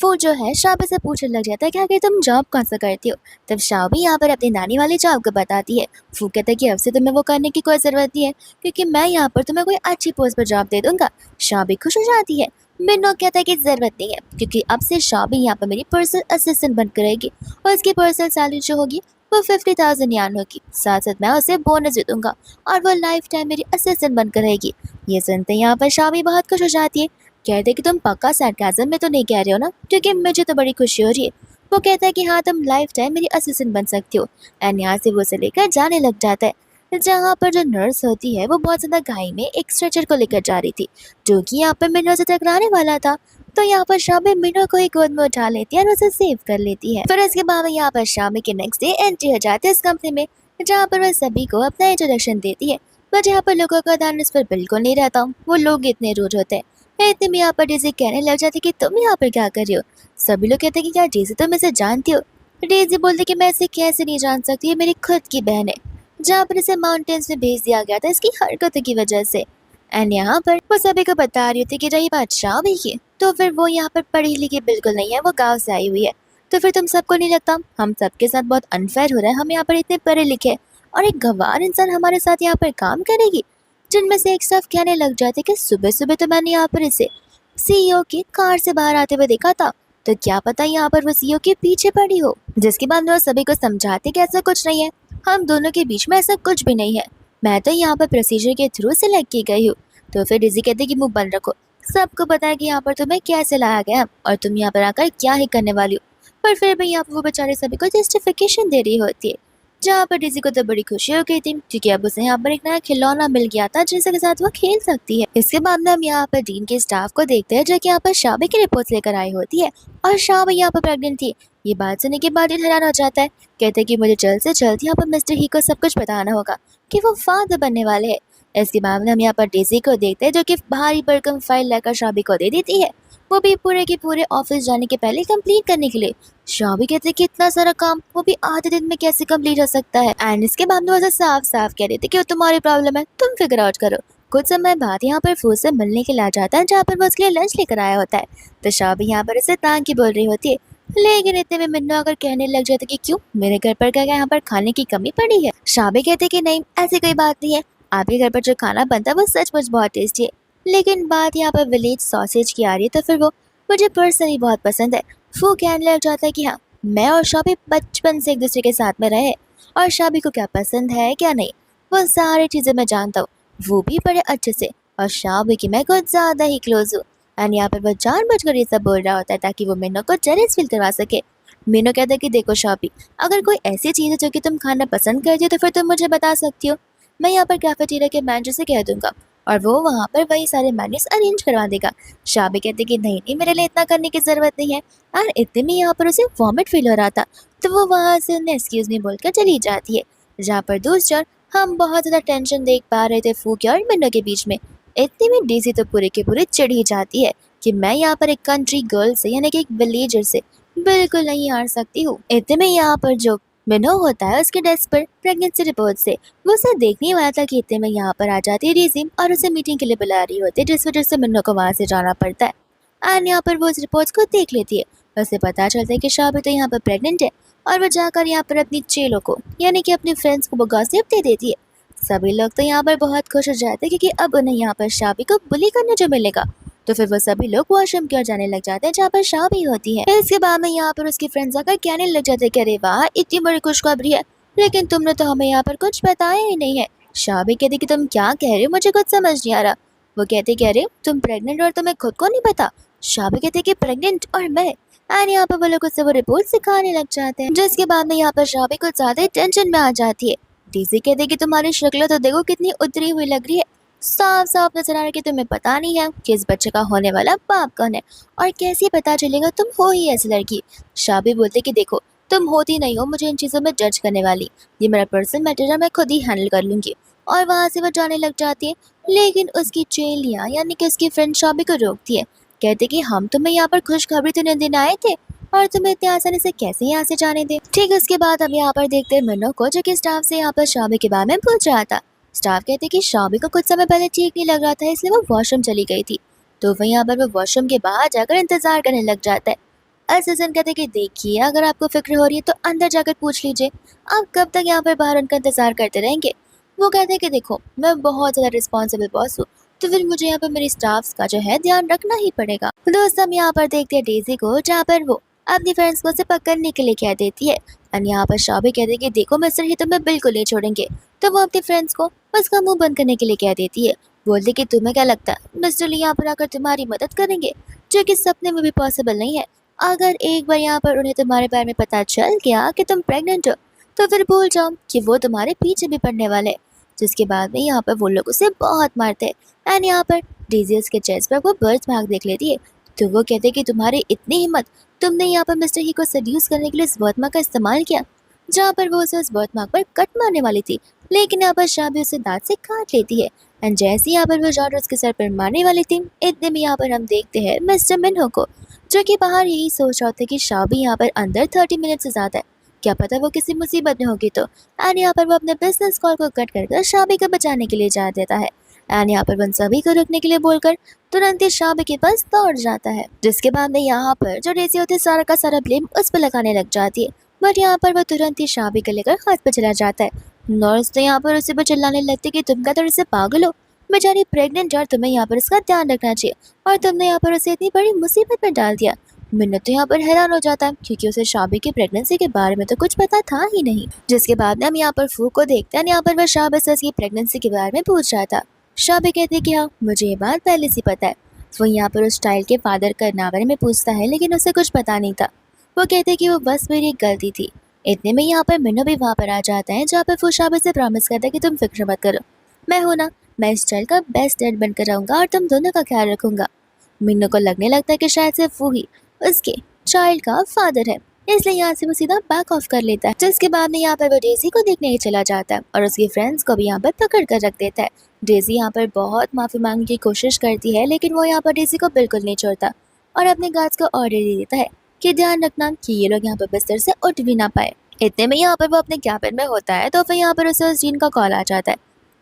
A: वो जो है शाबी से पूछने लग जाता है कि आखिर तुम जॉब कौन सा करती हो। तब शाबी यहाँ पर अपनी नानी वाली जॉब को बताती है। वो कहता है कि अब से तुम्हें वो करने की कोई ज़रूरत नहीं है, क्योंकि मैं यहाँ पर तुम्हें कोई अच्छी पोस्ट पर जॉब दे दूंगा। शाबी खुश हो जाती है। मिन्नो कहता है कि ज़रूरत नहीं है, क्योंकि अब से शाबी यहाँ पर मेरी पर्सनल असिस्टेंट बनकर रहेगी और उसकी पर्सनल सैलरी जो होगी वो 50,000 यान होगी। साथ साथ मैं उसे बोनस दे दूंगा और वो लाइफ टाइम मेरी असिस्टेंट बनकर रहेगी। ये सुनते ही यहाँ पर शाबी बहुत खुश हो जाती है। कहते कि तुम पक्का सरकाज़म में तो नहीं कह रहे हो ना, क्योंकि मुझे तो बड़ी खुशी हो रही है। वो कहता है कि हाँ, तुम लाइफ टाइम मेरी असिस्टेंट बन सकती हो। एंड यहाँ से वो उसे लेकर जाने लग जाता है। जहाँ पर जो नर्स होती है वो बहुत ज़्यादा घाई में एक स्ट्रेचर को लेकर जा रही थी, जो कि यहाँ पर मिन्नो से टकराने वाला था। तो यहाँ पर शामी मिन्नो को एक गोद में उठा लेती है और उसे सेव कर लेती है। फिर इसके बाद यहाँ पर शामी के नेक्स्ट डे एंट्री हो जाती है इस कंपनी में, जहाँ पर वह सभी को अपना इंट्रोडक्शन देती है। बट यहाँ पर लोगों का ध्यान इस पर बिल्कुल नहीं रहता। वो लोग इतने रूड होते हैं। इतने में यहाँ पर डेज़ी कहने लग जाती कि तुम यहाँ पर क्या कर रही हो। सभी लोग कहते कि क्या डेज़ी तुम इसे जानती हो। डेज़ी बोलती कि मैं इसे कैसे नहीं जान सकती, ये मेरी खुद की बहन है, जहाँ पर इसे माउंटेन्स में भेज दिया गया था इसकी हरकतों की वजह से। एंड यहाँ पर वो सभी को बता रही थी कि रही बात शाबी की, तो फिर वो यहाँ पर पढ़ी लिखी बिल्कुल नहीं है, वो गाँव से आई हुई है। तो फिर तुम सबको नहीं लगता हम सबके साथ बहुत अनफेयर हो रहा है। हम यहाँ पर इतने पढ़े लिखे और एक गंवार इंसान हमारे साथ यहाँ पर काम करेगी। जिनमें से एक स्टाफ कहने लग जाते कि सुबह सुबह तो मैंने यहाँ पर इसे सीईओ की कार से बाहर आते हुए देखा था, तो क्या पता यहाँ पर वो सीईओ के पीछे पड़ी हो। जिसके बाद वो सभी को समझाते कि ऐसा कुछ नहीं है, हम दोनों के बीच में ऐसा कुछ भी नहीं है, मैं तो यहाँ पर प्रोसीजर के थ्रू सिलेक्ट की गई हूँ। तो फिर डिजी कहते कि मुंह बंद रखो, सबको पता है कि यहाँ पर तुम्हें कैसे लाया गया और तुम यहाँ पर आकर क्या ही करने वाली हो। पर फिर भी यहाँ पर वो बेचारे सभी को जस्टिफिकेशन दे रही होती है। जहाँ पर डिजी को तो बड़ी खुशी हो गई थी, क्योंकि अब उसे यहाँ पर एक नया खिलौना मिल गया था जिसके साथ वो खेल सकती है। इसके बाद में हम यहाँ पर डीन के स्टाफ को देखते हैं, जो कि यहाँ पर शाबी की रिपोर्ट लेकर आई होती है और शाबी यहाँ पर प्रेग्नेंट थी। ये बात सुनने के बाद हैरान हो जाता है। कहते हैं कि मुझे जल्द से जल्द यहाँ पर मिस्टर ही को सब कुछ बताना होगा कि वो फादर बनने वाले हैं। इसके बाद में हम यहाँ पर डेजी को देखते हैं, जो कि भारी भरकम फाइल लेकर शाबी को दे देती है, वो भी पूरे के पूरे ऑफिस जाने के पहले कंप्लीट करने के लिए। शाबी कहते कि इतना सारा काम वो भी आधे दिन में कैसे कंप्लीट हो सकता है। एंड इसके बाद में साफ साफ कह देते कि वो तुम्हारी प्रॉब्लम है, तुम फिगर आउट करो। कुछ समय बाद यहाँ पर फूल से मिलने के लिए आ जाता है, जहाँ पर वो उसके लिए लंच लेकर आया होता है। तो शाबी यहाँ पर उसे तांग की बोल रही होती है, लेकिन इतने में मिन्नो अगर कहने लग जाते कि क्यों मेरे घर पर क्या यहाँ पर खाने की कमी पड़ी है। शाबी कहते कि नहीं, ऐसी कोई बात नहीं है, आपके घर पर जो खाना बनता है वो सचमुच बहुत टेस्टी है। लेकिन बात यहाँ पर विलेज सॉसेज की आ रही है, तो फिर वो मुझे पर्सनली बहुत पसंद है। फू कहने लग जाता है कि हाँ, मैं और शाबी बचपन से एक दूसरे के साथ में रहे और शाबी को क्या पसंद है क्या नहीं वो सारी चीज़ें मैं जानता हूँ, वो भी बड़े अच्छे से, और शाबी की मैं कुछ ज़्यादा ही क्लोज हूँ। एंड यहाँ पर वो जानबूझकर ये सब बोल रहा होता है ताकि वो मिन्नो को जेलस फील करवा सके। मिन्नो कहता है कि देखो शाबी, अगर कोई ऐसी चीज़ है जो कि तुम खाना पसंद करती हो तो फिर तुम मुझे बता सकती हो, मैं यहाँ पर कैफेटेरिया के मैनेजर से कह दूंगा और वो वहाँ पर वही सारे मेन्यूज अरेंज करवा देगा। शाबी कहते कि नहीं नहीं, मेरे लिए इतना करने की ज़रूरत नहीं है। और इतने में यहाँ पर उसे वॉमिट फील हो रहा था, तो वो वहाँ से उन्हें एक्सक्यूज़ मी बोलकर चली जाती है। जहाँ पर दूसरी ओर हम बहुत ज़्यादा टेंशन देख पा रहे थे फू के और मिन्नो के बीच में, इतने में डेज़ी तो पूरे के पूरे चिढ़ ही जाती है कि मैं यहाँ पर एक कंट्री गर्ल से यानी कि एक विलेजर से बिल्कुल नहीं हार सकती हूँ। इतने में यहाँ पर जो मिनो होता है उसके डेस्क पर प्रेगनेंसी रिपोर्ट से वो उसे देखने वाला था कि इतने में यहाँ पर आ जाती है डेज़ी और उसे मीटिंग के लिए बुला रही होती है, जिस वजह से मिनो को वहाँ से जाना पड़ता है। एंड यहाँ पर वो उस रिपोर्ट्स को देख लेती है। उसे पता चलता है कि शाबी तो यहाँ पर प्रेग्नेंट है और वो जाकर यहाँ पर अपनी चेलों को यानी कि अपने फ्रेंड्स को वो गॉसिप दे देती है। सभी लोग तो यहाँ पर बहुत खुश हो जाते हैं क्योंकि अब उन्हें यहाँ पर शाबी को बुली करने जो मिलेगा। तो फिर वो सभी लोग वॉशरूम की ओर जाने लग जाते हैं जहाँ पर शाबी होती है। फिर इसके बाद में यहाँ पर उसकी फ्रेंड्स आकर कहने लग जाते हैं कि अरे वाह इतनी बड़ी खुशखबरी है, लेकिन तुमने तो हमें यहाँ पर कुछ बताया ही नहीं है। शाबी कहती कि तुम क्या कह रहे हो, मुझे कुछ समझ नहीं आ रहा। वो कहते कह रहे तुम प्रेग्नेंट और तुम्हें खुद को नहीं पता। शाबी कहते कि प्रेग्नेंट और मैं। एंड यहाँ पर वो लोग उससे वो रिपोर्ट सिखाने लग जाते हैं, जिसके बाद में यहाँ पर शाबी कुछ ज्यादा टेंशन में आ जाती है। डीसी कहते कि तुम्हारी शक्ल तो देखो कितनी उतरी हुई लग रही है, साफ साफ नजर आ रहा है कि तुम्हें पता नहीं है कि इस बच्चे का होने वाला बाप कौन है, और कैसे पता चलेगा तुम हो ही ऐसी लड़की। शाबी बोलते कि देखो तुम होती नहीं हो मुझे इन चीज़ों में जज करने वाली, ये मेरा पर्सनल मैटर है, मैं खुद ही हैंडल कर लूंगी। और वहाँ से वो जाने लग जाती है, लेकिन उसकी चेलियाँ यानी कि उसकी फ्रेंड शाबी को रोकती है। कहते कि हम तुम्हें यहाँ पर खुशखबरी तो देने आए थे और तुम्हें इतनी आसानी से कैसे यहाँ से जाने दे। ठीक उसके बाद हम यहाँ पर देखते हैं मिनो को, जो कि स्टाफ से यहाँ पर शाबी के बारे में पूछ रहा था। स्टाफ कहते कि शाबी को कुछ समय पहले ठीक नहीं लग रहा था, इसलिए वो वॉशरूम चली गई थी। तो वह यहाँ पर वो वॉशरूम के बाहर जाकर इंतजार करने लग जाता है। असिस्टेंट कहते कि देखिए अगर आपको फिक्र हो रही है तो अंदर जाकर पूछ लीजिए, आप कब तक यहाँ पर बाहर उनका इंतजार करते रहेंगे। वो कहते हैं कि देखो मैं बहुत ज़्यादा रिस्पॉन्सिबल बॉस हूँ, तो फिर मुझे यहाँ पर मेरी स्टाफ्स का जो है ध्यान रखना ही पड़ेगा। दोस्त हम यहाँ पर देखते हैं डेजी को, जहाँ पर वो अपनी फ्रेंड्स को उसे पकड़ने के लिए कह देती है। और यहाँ पर शाबी कहते हैं कि देखो मिस्टर ये तुम्हें बिल्कुल नहीं छोड़ेंगे। तो वो अपनी फ्रेंड्स को उसका मुंह बंद करने के लिए कह देती है। बोलती कि तुम्हें क्या लगता है मिस्टर ली यहाँ पर आकर तुम्हारी मदद करेंगे, जो कि सपने में भी पॉसिबल नहीं है। अगर एक बार यहाँ पर उन्हें तुम्हारे बारे में पता चल गया कि तुम प्रेग्नेंट हो, तो फिर भूल जाओ कि वो तुम्हारे पीछे भी पड़ने वाले। जिसके बाद में यहाँ पर वो लोग उसे बहुत मारते हैं। एंड यहाँ पर डीजीएस के चेस्ट पर वो बर्थ मार्क देख लेती है। तो वो कहते हैं कि तुम्हारी इतनी हिम्मत, तुमने यहाँ पर मिस्टर ही को सेड्यूस करने के लिए इस बर्थ मार्क का इस्तेमाल किया। जहाँ पर वो उसे उस बर्थ मार्क पर कट मारने वाली थी, लेकिन यहाँ पर शाबी उसे दांत से काट लेती है। एंड जैसे यहाँ पर वो जाकर उसके सर पर मारने वाली थी, इतने में यहाँ पर हम देखते हैं मिस्टर मिन्हो को, जो कि बाहर यही सोच रहा था कि शाबी यहाँ पर अंदर 30 मिनट से ज़्यादा है, क्या पता वो किसी मुसीबत में होगी। तो एंड यहाँ पर वो अपने बिजनेस कॉल को कट कर शाबी को बचाने के लिए जा देता है। एंड यहाँ पर वो सभी को रुकने के लिए बोलकर तुरंत ही शाबी के पास दौड़ जाता है। जिसके बाद में यहाँ पर जो डेजी होती है सारा का सारा ब्लेम उस पर लगाने लग जाती है। बट यहाँ पर वो तुरंत ही शाबी को लेकर हाथ पे चला जाता है। नर्स तो यहाँ पर उसे पर चिल्लाने लगती कि तुम क्या तरह से पागल हो, बेचारी प्रेग्नेंट है और तुम्हें यहाँ पर उसका ध्यान रखना चाहिए, और तुमने यहाँ पर उसे इतनी बड़ी मुसीबत में डाल दिया। मिन्नत तो यहाँ पर हैरान हो जाता है क्योंकि उसे शाबी की प्रेगनेंसी के बारे में तो कुछ पता था ही नहीं। जिसके बाद में हम यहाँ पर फू को देखते हैं। यहाँ पर वह शाबी से उसकी प्रेगनेंसी के बारे में पूछ रहा था। शाबी कहती है कि हाँ मुझे ये बात पहले से पता है। वो यहाँ पर उस चाइल्ड के फादर का बारे में पूछता है, लेकिन उसे कुछ पता नहीं था। वो कहते कि वो बस मेरी एक गलती थी। इतने में यहाँ पर मिन्नो भी वहाँ पर आ जाता है, जहाँ पर वो शाबी से प्रॉमिस करता है कि तुम फिक्र मत करो, मैं हूँ ना, मैं इस चाइल्ड का बेस्ट डैड बनकर रहूँगा और तुम दोनों का ख्याल रखूंगा। मिन्नो को लगने लगता है कि शायद से वो ही उसके चाइल्ड का फादर है, इसलिए यहाँ से वो सीधा बैक ऑफ कर लेता है। जिसके बाद में यहाँ पर वो डेजी को देखने ही चला जाता है और उसकी फ्रेंड्स को भी यहाँ पर पकड़ कर रख देता है। डेजी यहाँ पर बहुत माफ़ी मांगने की कोशिश करती है, लेकिन वो यहाँ पर डेजी को बिल्कुल नहीं छोड़ता और अपने गार्ड्स को ऑर्डर दे देता है कि ध्यान रखना कि ये लोग यहाँ पर बिस्तर से उठ भी ना पाए। इतने में यहाँ पर वो अपने कैबिन में होता है, तो फिर यहाँ पर उसे उस जीन का कॉल आ जाता है,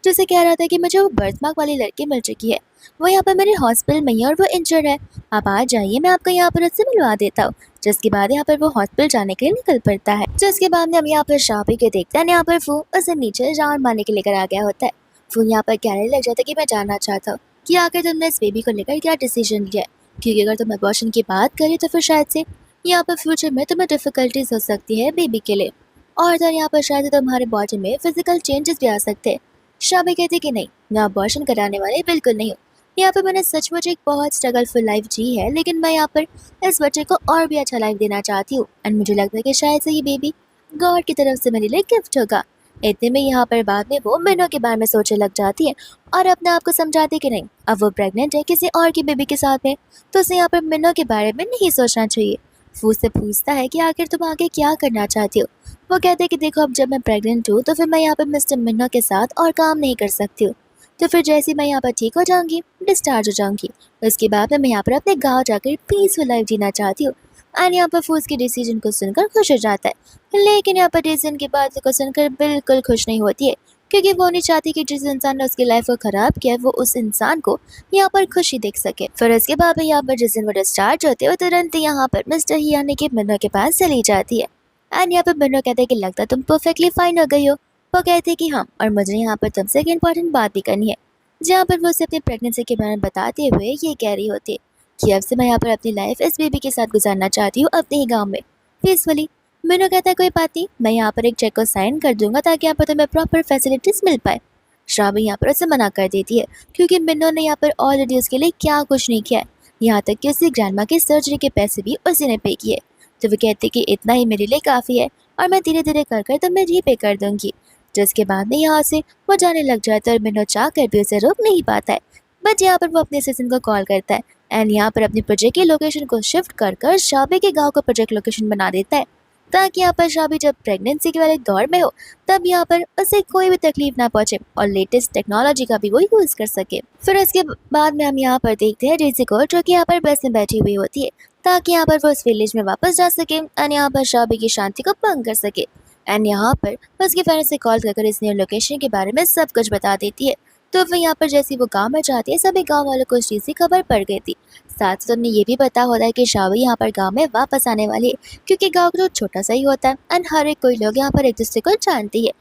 A: जिसे कह रहा था कि मुझे वो बर्थमार्क वाली लड़की मिल चुकी है, वो यहाँ पर मेरे हॉस्पिटल में ही और वो इंजर्ड है, आप आ जाइए, मैं आपको यहाँ पर उससे मिलवा देता हूँ। जिसके बाद यहाँ पर वो हॉस्पिटल जाने के लिए निकल पड़ता है। जिसके बाद में हम यहाँ पर शाबी के देखते हैं। यहाँ पर फू उसे नीचे राउंड मारने के लेकर आ गया होता है। फू यहाँ पर कहने लग जाता है कि मैं जानना चाहता हूँ कि आखिर तुमने इस बेबी को लेकर क्या डिसीजन लिया है, क्योंकि अगर तुम अबॉर्शन की बात करें तो फिर शायद से यहाँ पर फ्यूचर में तुम्हें डिफिकल्टीज हो सकती है बेबी के लिए, और इधर यहाँ पर शायद तुम्हारे बॉडी में फिजिकल चेंजेस भी आ सकते हैं। शाबी कहती कि नहीं, मैं अबॉर्शन कराने वाले बिल्कुल नहीं हूँ। यहाँ पर मैंने सचमुच एक बहुत स्ट्रगलफुल लाइफ जी है, लेकिन मैं यहाँ पर इस बच्चे को और भी अच्छा लाइफ देना चाहती हूँ, एंड मुझे लगता है कि शायद से ये बेबी गॉड की तरफ से मेरे लिए गिफ्ट होगा। इतने में यहाँ पर बाद में वो मिनो के बारे में सोचने लग जाती है और अपने आप को समझाती कि नहीं, अब वो प्रेग्नेंट है किसी और की बेबी के साथ में, तो उसे यहाँ पर मिनो के बारे में नहीं सोचना चाहिए। फू से पूछता है कि आखिर तुम आगे क्या करना चाहती हो। वो कहते हैं कि देखो अब जब मैं प्रेग्नेंट हूँ तो फिर मैं यहाँ पर मिस्टर मिन्नो के साथ और काम नहीं कर सकती हूँ, तो फिर जैसे मैं यहाँ पर ठीक हो जाऊंगी, डिस्चार्ज हो जाऊंगी, उसके बाद मैं यहाँ पर अपने गाँव जाकर पीसफुल लाइफ जीना चाहती हूँ। एंड यहाँ पर वो उसके डिसीजन को सुनकर खुश हो जाता है, लेकिन यहाँ पर डिसीजन की बात को सुनकर बिल्कुल खुश नहीं होती है, क्योंकि वो नहीं चाहती कि जिस इंसान ने उसकी लाइफ को खराब किया है वो उस इंसान को यहाँ पर खुशी देख सके। फिर उसके बाद में यहाँ पर जिस दिन वो डिस्चार्ज होते हो तुरंत ही यहाँ पर मिस्टर ही यानी कि मिन्नो के पास चली जाती है। एंड यहाँ पर मिन्नो कहते हैं कि लगता तुम परफेक्टली फाइन हो गई हो। वो कहते हैं कि हाँ, और मुझे यहाँ पर तुमसे एक इम्पोर्टेंट बात भी करनी है, जहाँ पर वो उसे अपनी प्रेगनेंसी के बारे में बताते हुए ये कह रही होती है कि अब से मैं यहाँ पर अपनी लाइफ इस बेबी के साथ गुजारना चाहती हूँ अपने ही गाँव में पीसफुली। मिन्नो कहता है कोई बात नहीं, मैं यहाँ पर एक चेक को साइन कर दूंगा ताकि यहाँ पर तुम्हें प्रॉपर फैसिलिटीज मिल पाए। श्रावणी यहाँ पर उसे मना कर देती है, क्योंकि मिन्नो ने यहाँ पर ऑलरेडी उसके लिए क्या कुछ नहीं किया है, यहाँ तक कि उसकी ग्रैंडमा की सर्जरी के पैसे भी उसी ने पे किए। तो वो कहती कि इतना ही मेरे लिए काफ़ी है और मैं धीरे धीरे कर कर तुम्हें रीपे कर दूंगी। जिसके बाद में यहाँ से वो जाने लग जाता है और मिन्नो चाह कर भी उसे रोक नहीं पाता है। बट यहाँ पर वो अपने असिस्टेंट को कॉल करता है एंड यहाँ पर अपनी प्रोजेक्ट की लोकेशन को शिफ्ट कर कर शाबी के गांव को प्रोजेक्ट लोकेशन बना देता है, ताकि यहाँ पर शाबी जब प्रेगनेंसी के वाले दौर में हो तब यहाँ पर उसे कोई भी तकलीफ ना पहुंचे और लेटेस्ट टेक्नोलॉजी का भी वो यूज कर सके। फिर उसके बाद में हम यहाँ पर देखते हैं डेज़ी को, जो कि यहाँ पर बस में बैठी हुई होती है ताकि यहाँ पर वो उस विलेज में वापस जा सके एंड यहाँ पर शाबी की शांति को भंग कर सके। एंड यहाँ पर उसके फ्रेंड से कॉल कर इस न्यू लोकेशन के बारे में सब कुछ बता देती है। तो फिर यहाँ पर जैसे वो गांव में जाती है सभी गांव वालों को उस चीज़ की खबर पड़ गई थी। साथ ही उन्हें ये भी पता होता है कि शावी यहाँ पर गांव में वापस आने वाली है, क्योंकि गांव तो छोटा सा ही होता है एंड हर एक कोई लोग यहाँ पर एक दूसरे को जानती है।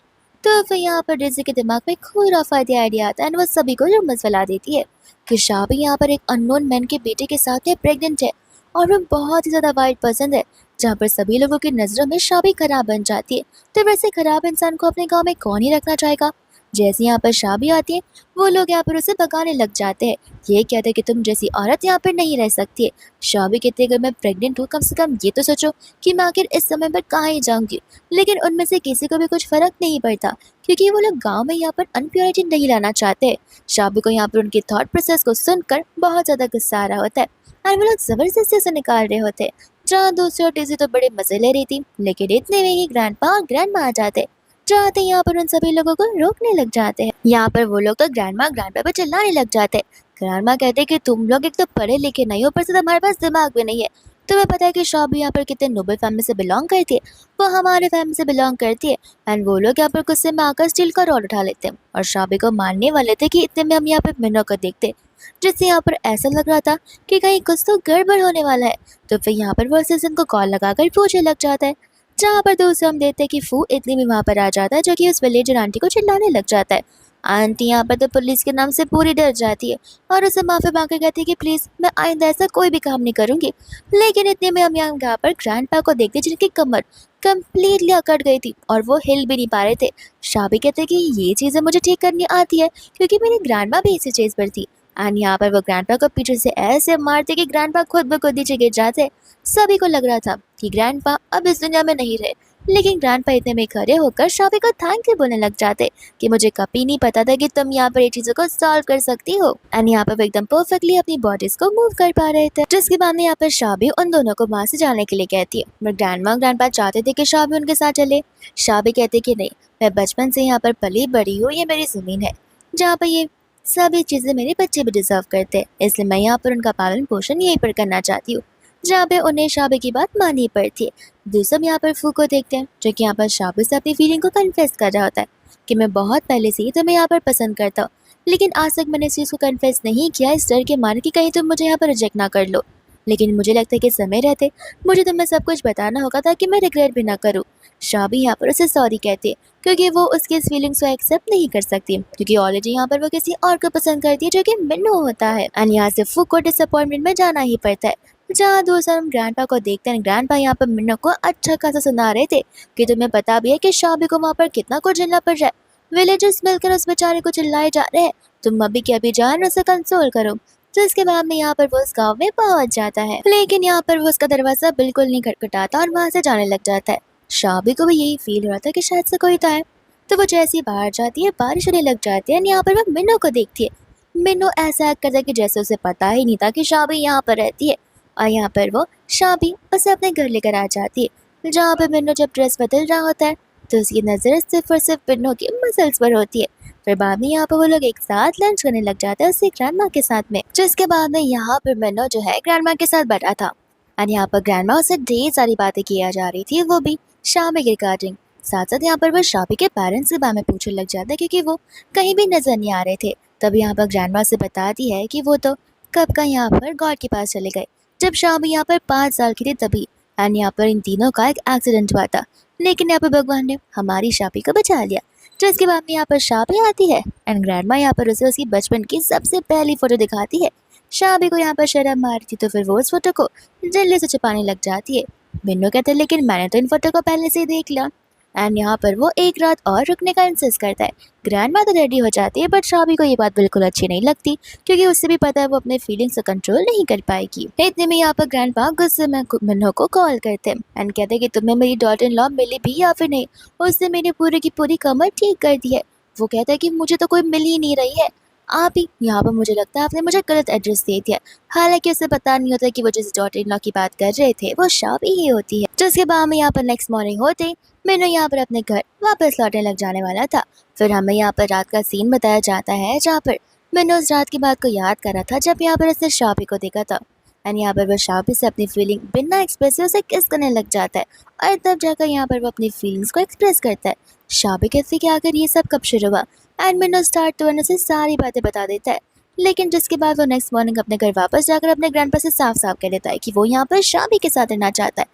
A: तो फिर यहाँ पर डेज़ी के दिमाग में खूब रफायती आइडिया आता है एंड वो सभी को रुमस फैला देती है कि शावी यहाँ पर एक अननोन मैन के बेटे के साथ में प्रेग्नेंट है और वो बहुत ही ज़्यादा वाइट पसंद है, जहाँ पर सभी लोगों की नज़रों में शाबी खराब बन जाती है। तो वैसे खराब इंसान को अपने गांव में कौन ही रखना चाहेगा। जैसे यहाँ पर शाबी आती है वो लोग यहाँ पर उसे भगाने लग जाते हैं, ये कहते हैं कि तुम जैसी औरत यहाँ पर नहीं रह सकती है। शाबी कहती है अगर मैं प्रेग्नेंट हूँ कम से कम ये तो सोचो कि मैं आखिर इस समय पर कहाँ ही जाऊँगी। लेकिन उनमें से किसी को भी कुछ फर्क नहीं पड़ता, क्योंकि वो लोग गाँव में यहाँ पर अनप्योरिटी नहीं लाना चाहते। शाबी को यहाँ पर उनकी थॉट प्रोसेस को सुनकर बहुत ज़्यादा गुस्सा आ रहा होता है और वो लोग जबरदस्ती से निकाल रहे होते हैं। जहाँ दूसरी और डेज़ी तो बड़े मजे ले रही थी, लेकिन इतने में ही ग्रैंडपा और ग्रैंडमा आ जाते, चाहते यहाँ पर उन सभी लोगों को रोकने लग जाते हैं। यहाँ पर वो लोग तो ग्रैंडमा ग्रैंडपा पे चिल्लाने लग जाते हैं। ग्रैंडमा कहते हैं कि तुम लोग एक तो पढ़े लिखे नहीं हो, ऊपर से तुम्हारे पास दिमाग भी नहीं है। तुम्हें पता है कि शाबी यहाँ पर कितने नोबल फैमिली से बिलोंग करती है, वो हमारे फैमिली से बिलोंग करती है। एंड वो लोग यहाँ पर गुस्से में आकर स्टील का रॉड उठा लेते हैं और शाबी को मारने वाले थे कि इतने में हम यहाँ पर मिन्नो को देखते, जिससे यहाँ पर ऐसा लग रहा था कि कहीं कुछ तो गड़बड़ होने वाला है। तो फिर यहाँ पर वो असिस्टेंट को कॉल लगाकर पूछने लग जाता है, जहाँ पर दूसरे हम देखते हैं कि फू इतनी में वहाँ पर आ जाता है, जो कि उस विलेजर आंटी को चिल्लाने लग जाता है। आंटी यहाँ पर तो पुलिस के नाम से पूरी डर जाती है और उसे माफ़ी मांग कर कहती है कि प्लीज़ मैं आइंदा ऐसा कोई भी काम नहीं करूँगी। लेकिन इतने में हम यहाँ पर ग्रैंडपा को देखते जिनकी कमर कम्प्लीटली अकड़ गई थी और वो हिल भी नहीं पा रहे थे। शाबी कहते कि ये चीज़ें मुझे ठीक करनी आती है, क्योंकि मेरी ग्रैंडमा भी इसी चीज़ पर थी। एंड यहाँ पर वो ग्रैंडपा को पीछे से ऐसे मारते कि ग्रैंडपा खुद ब खुद नीचे गिर जाते। सभी को लग रहा था कि ग्रैंडपा अब इस दुनिया में नहीं रहे, लेकिन ग्रैंडपा इतने में खड़े होकर शाबी को थैंक यू बोलने लग जाते कि मुझे कभी नहीं पता था कि तुम यहाँ पर ये चीज़ों को सॉल्व कर सकती हो। एंड यहाँ पर वो एकदम परफेक्टली अपनी बॉडीज को मूव कर पा रहे थे, जिसके बाद में यहाँ पर शाबी उन दोनों को वहाँ से जाने के लिए कहती है। बट ग्रैंडमा ग्रैंडपा चाहते थे कि शाबी उनके साथ चले। शाबी कहते कि नहीं, मैं बचपन से यहाँ पर पली बड़ी हूँ, ये मेरी ज़मीन है जहाँ पर ये सभी चीज़ें मेरे बच्चे भी डिजर्व करते हैं, इसलिए मैं यहाँ पर उनका पालन पोषण यहीं पर करना चाहती हूँ, जहाँ पे उन्हें शाबी की बात माननी पड़ती है। दूसरा यहाँ पर फू को देखते हैं, जो कि यहाँ पर शाबी से अपनी फीलिंग को कन्फेस कर रहा होता है कि मैं बहुत पहले से ही तुम्हें यहाँ पर पसंद करता हूँ, लेकिन आज तक मैंने इस चीज़ को कन्फेस नहीं किया, इस डर के मारे कि कहीं तुम मुझे यहाँ पर रिजेक्ट ना कर लो। लेकिन मुझे लगता है कि समय रहते मुझे तुम्हें सब कुछ बताना होगा ताकि मैं रिग्रेट भी ना करूँ। शाबी यहाँ पर उसे सॉरी कहती है, क्योंकि वो उसकी इस फीलिंग्स को एक्सेप्ट नहीं कर सकती, क्योंकि ऑलरेडी यहाँ पर वो किसी और को पसंद करती है, जो कि मिन्नो होता है। एंड यहाँ से फू को डिसअपॉइंटमेंट में जाना ही पड़ता है, जहाँ दूसरा हम ग्रैंडपा को देखते हैं। ग्रैंडपा यहाँ पर मिन्नो को अच्छा खासा सुना रहे थे कि तुम्हें पता भी है कि शाबी को वहाँ पर कितना कुछ झेलना पड़ रहा है, विलेजर्स मिलकर उस बेचारे को चिल्लाए जा रहे हैं, तुम अभी के अभी जान उसे कंसोल करो। तो इसके बाद में यहाँ पर वो उस गाँव में पहुँच जाता है, लेकिन यहाँ पर वो उसका दरवाजा बिल्कुल नहीं खटखटाता और वहाँ से जाने लग जाता है। शाबी को भी यही फील हो रहा था कि शायद से कोई तो है। तो वो जैसे ही बाहर जाती है बारिश होने लग जाती है, यहाँ पर वो मिन्नो को देखती है। मिन्नो ऐसा एक्ट करता है कि जैसे उसे पता ही नहीं था कि शाबी यहाँ पर रहती है, और यहाँ पर वो शाबी उसे अपने घर लेकर आ जाती है, जहाँ पर मिन्नो जब ड्रेस बदल रहा होता है तो उसकी नज़र सिर्फ और सिर्फ मिन्नो की मसल्स पर होती है, फिर बाद में यहाँ पर वो लोग एक साथ लंच करने लग जाते हैं उसकी ग्रैंडमा के साथ में, जिसके बाद में यहाँ पर मिन्नो जो है ग्रैंडमा के साथ बैठा था। एंड यहाँ पर ग्रैंडमा उससे ढेर सारी बातें किया जा रही थी, वो भी शाबी के रिगार्डिंग। साथ साथ यहाँ पर वो शाबी के पेरेंट्स के बारे में पूछने लग जाता है क्योंकि वो कहीं भी नजर नहीं आ रहे थे। तब यहाँ पर ग्रैंडमा से बताती है कि वो तो कब का यहाँ पर गॉड के पास चले गए, जब शाबी यहाँ पर 5 साल की थी तभी। एंड यहाँ पर इन तीनों का एक एक्सीडेंट हुआ था, लेकिन यहाँ पर भगवान ने हमारी शाबी को बचा लिया। जिसके बाद में यहाँ पर शाबी आती है एंड ग्रैंडमा यहाँ पर उसे उसकी बचपन की सबसे पहली फोटो दिखाती है। शाबी को यहाँ पर शर्म आ रही थी तो फिर वो उस फोटो को जल्दी से छुपाने लग जाती है। मिन्नू कहते हैं लेकिन मैंने तो इन फोटो को पहले से ही देख लिया। एंड यहाँ पर वो एक रात और रुकने का इंसिस्ट करता है। ग्रैंडमा तो रेडी हो जाती है बट शाबी को ये बात बिल्कुल अच्छी नहीं लगती क्योंकि उससे भी पता है वो अपने फीलिंग्स को कंट्रोल नहीं कर पाएगी। इतने में यहाँ पर ग्रैंडपा गुस्से में मिन्नू को कॉल करते हैं एंड कहते हैं कि तुम्हें मेरी डॉटर इन लॉ मिली भी या फिर नहीं। उसने मेरी पूरी की पूरी कमर ठीक कर दी है। वो कहता है कि मुझे तो कोई मिल ही नहीं रही है। आप ही यहाँ पर मुझे लगता है आपने मुझे गलत एड्रेस दे दिया। हालांकि उसे पता नहीं होता कि वो जिस डॉटर इन लॉ की बात कर रहे थे वो शाबी ही होती है। जिसके बाद में यहाँ पर नेक्स्ट मॉर्निंग होते मैंने यहाँ पर अपने घर वापस लौटने लग जाने वाला था। फिर हमें यहाँ पर रात का सीन बताया जाता है जहाँ पर मैंने उस रात की बात को याद करा था जब यहाँ पर उसने शाबी को देखा था। एंड यहाँ पर वो शाबी से अपनी फीलिंग बिना एक्सप्रेसिव से किस करने लग जाता है और तब जाकर यहाँ पर वो अपनी फीलिंग्स को एक्सप्रेस करता है। शाबी कहती है कि आखिर ये सब कब शुरू हुआ एंड मैंने स्टार्ट तो से सारी बातें बता देता है। लेकिन जिसके बाद वो नेक्स्ट मॉर्निंग अपने घर वापस जाकर अपने ग्रैंडपा से साफ साफ कह देता है कि वो यहाँ पर शाबी के साथ रहना चाहता है।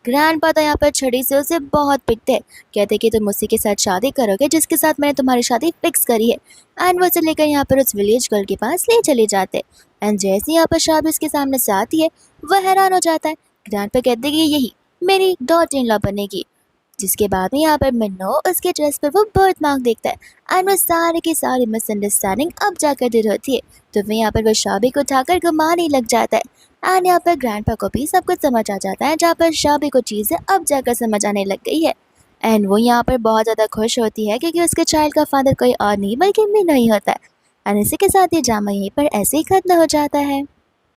A: ग्रैंडपा तो यहाँ पर छड़ी से उसे बहुत पिटते हैं, कहते कि तुम उसी के साथ शादी करोगे जिसके साथ मैंने तुम्हारी शादी फिक्स करी है। एंड वो उसे लेकर यहाँ पर उस विलेज गर्ल के पास ले चले जाते। एंड जैसे यहाँ पर शादी उसके सामने से आती है वह हैरान हो जाता है। ग्रैंडपा कहते कि यही मेरी डॉटर इन लॉ बनेगी। जिसके बाद में यहाँ पर मिन्नो उसके ड्रेस पर वो बर्थ मार्क देखता है एंड वो सारे की सारी मिसअंडरस्टैंडिंग अब जाकर दूर होती है। तो फिर यहाँ पर वो शाबी को उठाकर घुमाने लग जाता है एंड यहाँ पर ग्रैंडपा को भी सब कुछ समझ आ जाता है जहाँ पर शाबी को चीज़ें अब जाकर समझ आने लग गई है। एंड वो यहाँ पर बहुत ज़्यादा खुश होती है क्योंकि उसके चाइल्ड का फादर कोई और नहीं बल्कि मिन्नो ही होता है। एंड इसी के साथ ये ड्रामा यहीं पर ऐसे ही खत्म हो जाता है।